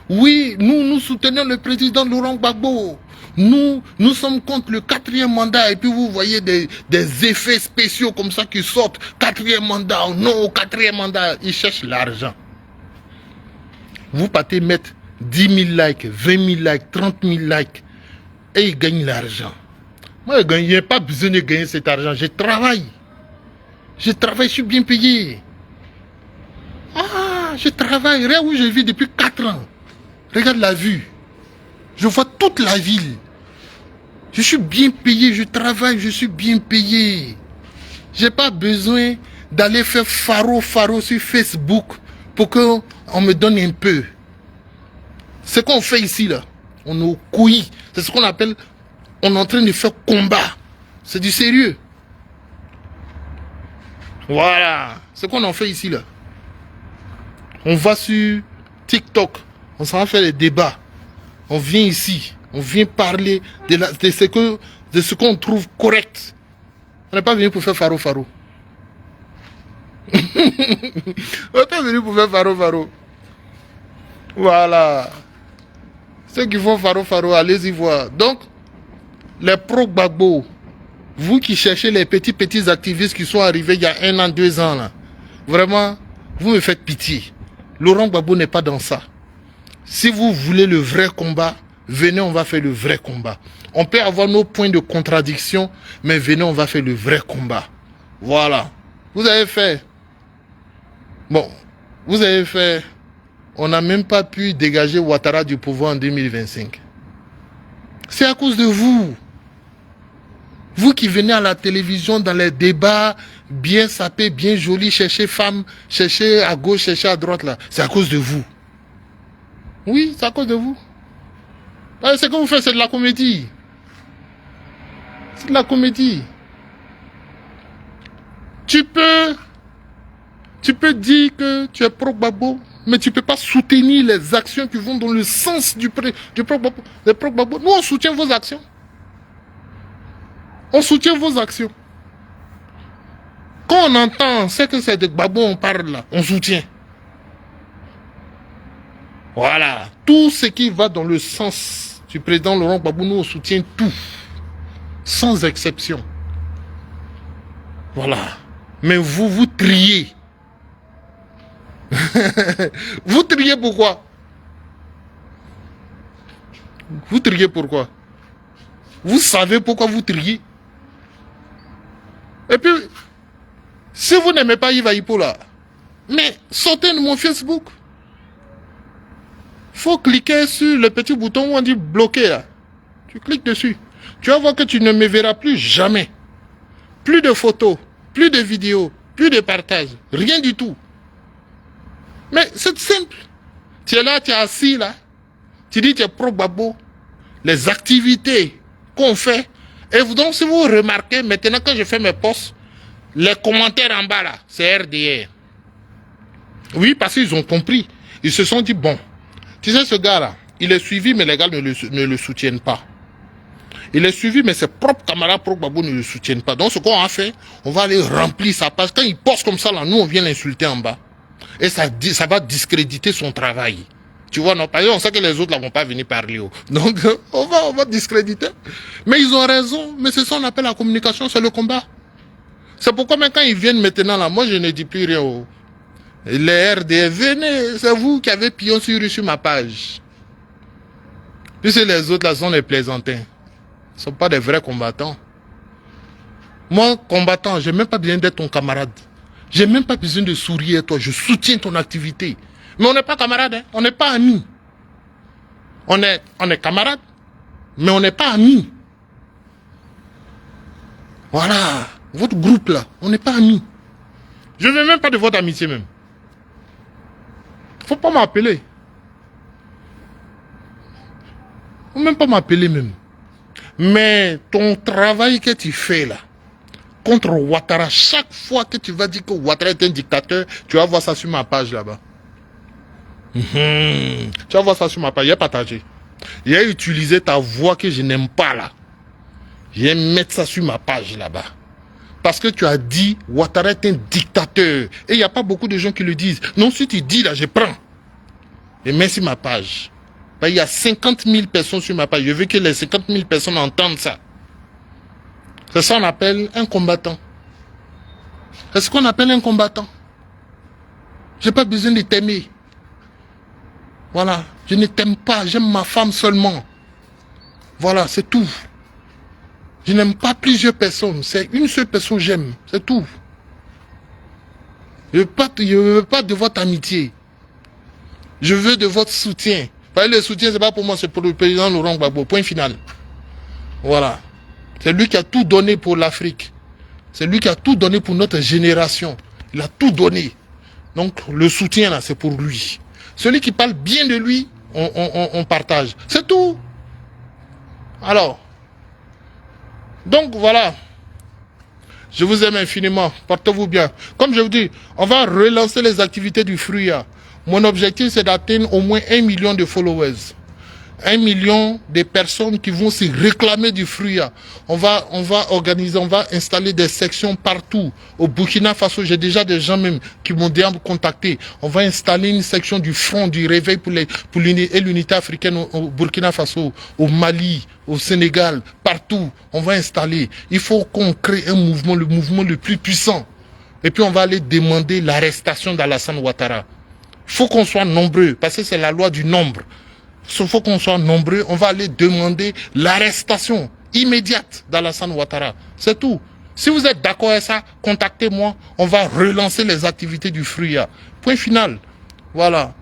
Oui, nous soutenons le président Laurent Gbagbo. Nous sommes contre le 4e mandat. Et puis vous voyez des effets spéciaux comme ça qui sortent. 4e mandat, non au 4e mandat. Ils cherchent l'argent. Vous partez mettre 10 000 likes, 20 000 likes, 30 000 likes. Et ils gagnent l'argent. Moi, je n'ai pas besoin de gagner cet argent. Je travaille. Je suis bien payé. Ah, je travaille. Regarde où je vis depuis 4 ans. Regarde la vue. Je vois toute la ville. Je suis bien payé. Je travaille. Je suis bien payé. Je n'ai pas besoin d'aller faire faro sur Facebook pour qu'on me donne un peu. Ce qu'on fait ici, là, on est au couillis. C'est ce qu'on appelle, on est en train de faire combat. C'est du sérieux. Voilà. Ce qu'on en fait ici, là. On va sur TikTok. On s'en va faire des débats. On vient ici. On vient parler de ce qu'on trouve correct. On n'est pas venu pour faire faro. On n'est pas venu pour faire faro. Voilà. Ceux qui font faro, allez-y voir. Donc, les pro-Gbagbo, vous qui cherchez les petits activistes qui sont arrivés il y a 1 an, 2 ans, là, vraiment, vous me faites pitié. Laurent Gbagbo n'est pas dans ça. Si vous voulez le vrai combat, venez, on va faire le vrai combat. On peut avoir nos points de contradiction, mais venez, on va faire le vrai combat. Voilà. Vous avez fait. Bon, vous avez fait. On n'a même pas pu dégager Ouattara du pouvoir en 2025. C'est à cause de vous. Vous qui venez à la télévision, dans les débats, bien sapés, bien jolis, chercher femmes, chercher à gauche, chercher à droite, là. C'est à cause de vous. Oui, c'est à cause de vous. Ce que vous faites, c'est de la comédie. C'est de la comédie. Tu peux dire que tu es pro-Gbagbo, mais tu ne peux pas soutenir les actions qui vont dans le sens du pro-Gbagbo. Nous, on soutient vos actions. On soutient vos actions. Quand on entend ce que c'est de Gbagbo, on parle là, on soutient. Voilà. Tout ce qui va dans le sens du président Laurent Gbagbo, nous, on soutient tout. Sans exception. Voilà. Mais vous triez. Vous triez pourquoi? Vous triez pourquoi? Vous savez pourquoi vous triez? Et puis, si vous n'aimez pas Yves Aïpo là, mais sortez de mon Facebook. Faut cliquer sur le petit bouton où on dit bloquer là. Tu cliques dessus. Tu vas voir que tu ne me verras plus jamais. Plus de photos, plus de vidéos, plus de partages, rien du tout. Mais c'est simple. Tu es là, tu es assis là. Tu dis tu es pro-Gbagbo. Les activités qu'on fait. Et donc si vous remarquez, maintenant quand je fais mes posts, les commentaires en bas là, c'est RDR. Oui, parce qu'ils ont compris. Ils se sont dit, bon, tu sais ce gars là, il est suivi mais les gars ne le soutiennent pas. Il est suivi, mais ses propres camarades pro-Gbagbo ne le soutiennent pas. Donc, ce qu'on a fait, on va aller remplir sa page. Quand il poste comme ça, là, nous, on vient l'insulter en bas. Et ça va discréditer son travail. Tu vois, non, parce qu'on sait que les autres, là, vont pas venir parler. Donc, on va discréditer. Mais ils ont raison. Mais c'est ça qu'on appelle la communication, c'est le combat. C'est pourquoi, même quand ils viennent maintenant, là, moi, je ne dis plus rien. Les RD, venez, c'est vous qui avez pillon sur ma page. Puisque les autres, là, sont les plaisantins. Ce ne sont pas des vrais combattants. Moi, combattant, je n'ai même pas besoin d'être ton camarade. Je n'ai même pas besoin de sourire à toi. Je soutiens ton activité. Mais on n'est pas camarades, hein? On n'est pas amis. On est camarades, mais on n'est pas amis. Voilà. Votre groupe là, on n'est pas amis. Je ne veux même pas de votre amitié même. Faut pas m'appeler. Faut même pas m'appeler même. Mais ton travail que tu fais là, contre Ouattara, chaque fois que tu vas dire que Ouattara est un dictateur, tu vas voir ça sur ma page là-bas. Tu vas voir ça sur ma page, j'ai partagé. J'ai utilisé ta voix que je n'aime pas là. Je vais mettre ça sur ma page là-bas. Parce que tu as dit Ouattara est un dictateur. Et il n'y a pas beaucoup de gens qui le disent. Non, si tu dis là, je prends. Et mets sur ma page. Il y a 50 000 personnes sur ma page. Je veux que les 50 000 personnes entendent ça. C'est ça qu'on appelle un combattant. C'est ce qu'on appelle un combattant. Je n'ai pas besoin de t'aimer. Voilà. Je ne t'aime pas. J'aime ma femme seulement. Voilà, c'est tout. Je n'aime pas plusieurs personnes. C'est une seule personne que j'aime. C'est tout. Je ne veux pas de votre amitié. Je veux de votre soutien. Le soutien, ce n'est pas pour moi, c'est pour le président Laurent Gbagbo. Point final. Voilà. C'est lui qui a tout donné pour l'Afrique. C'est lui qui a tout donné pour notre génération. Il a tout donné. Donc, le soutien, là, c'est pour lui. Celui qui parle bien de lui, on partage. C'est tout. Alors, donc, voilà. Je vous aime infiniment. Portez-vous bien. Comme je vous dis, on va relancer les activités du Fruya. Mon objectif, c'est d'atteindre au moins 1 million de followers. 1 million de personnes qui vont se réclamer du Fruya. On va organiser, on va installer des sections partout. Au Burkina Faso, j'ai déjà des gens même qui m'ont déjà contacté. On va installer une section du front, du réveil pour l'unité africaine au Burkina Faso, au Mali, au Sénégal, partout. On va installer. Il faut qu'on crée un mouvement, le mouvement le plus puissant. Et puis on va aller demander l'arrestation d'Alassane Ouattara. Il faut qu'on soit nombreux, parce que c'est la loi du nombre. Il faut qu'on soit nombreux. On va aller demander l'arrestation immédiate d'Alassane Ouattara. C'est tout. Si vous êtes d'accord avec ça, contactez-moi. On va relancer les activités du FRUIA. Point final. Voilà.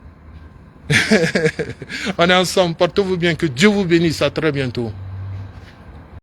On est ensemble. Portez-vous bien. Que Dieu vous bénisse. À très bientôt.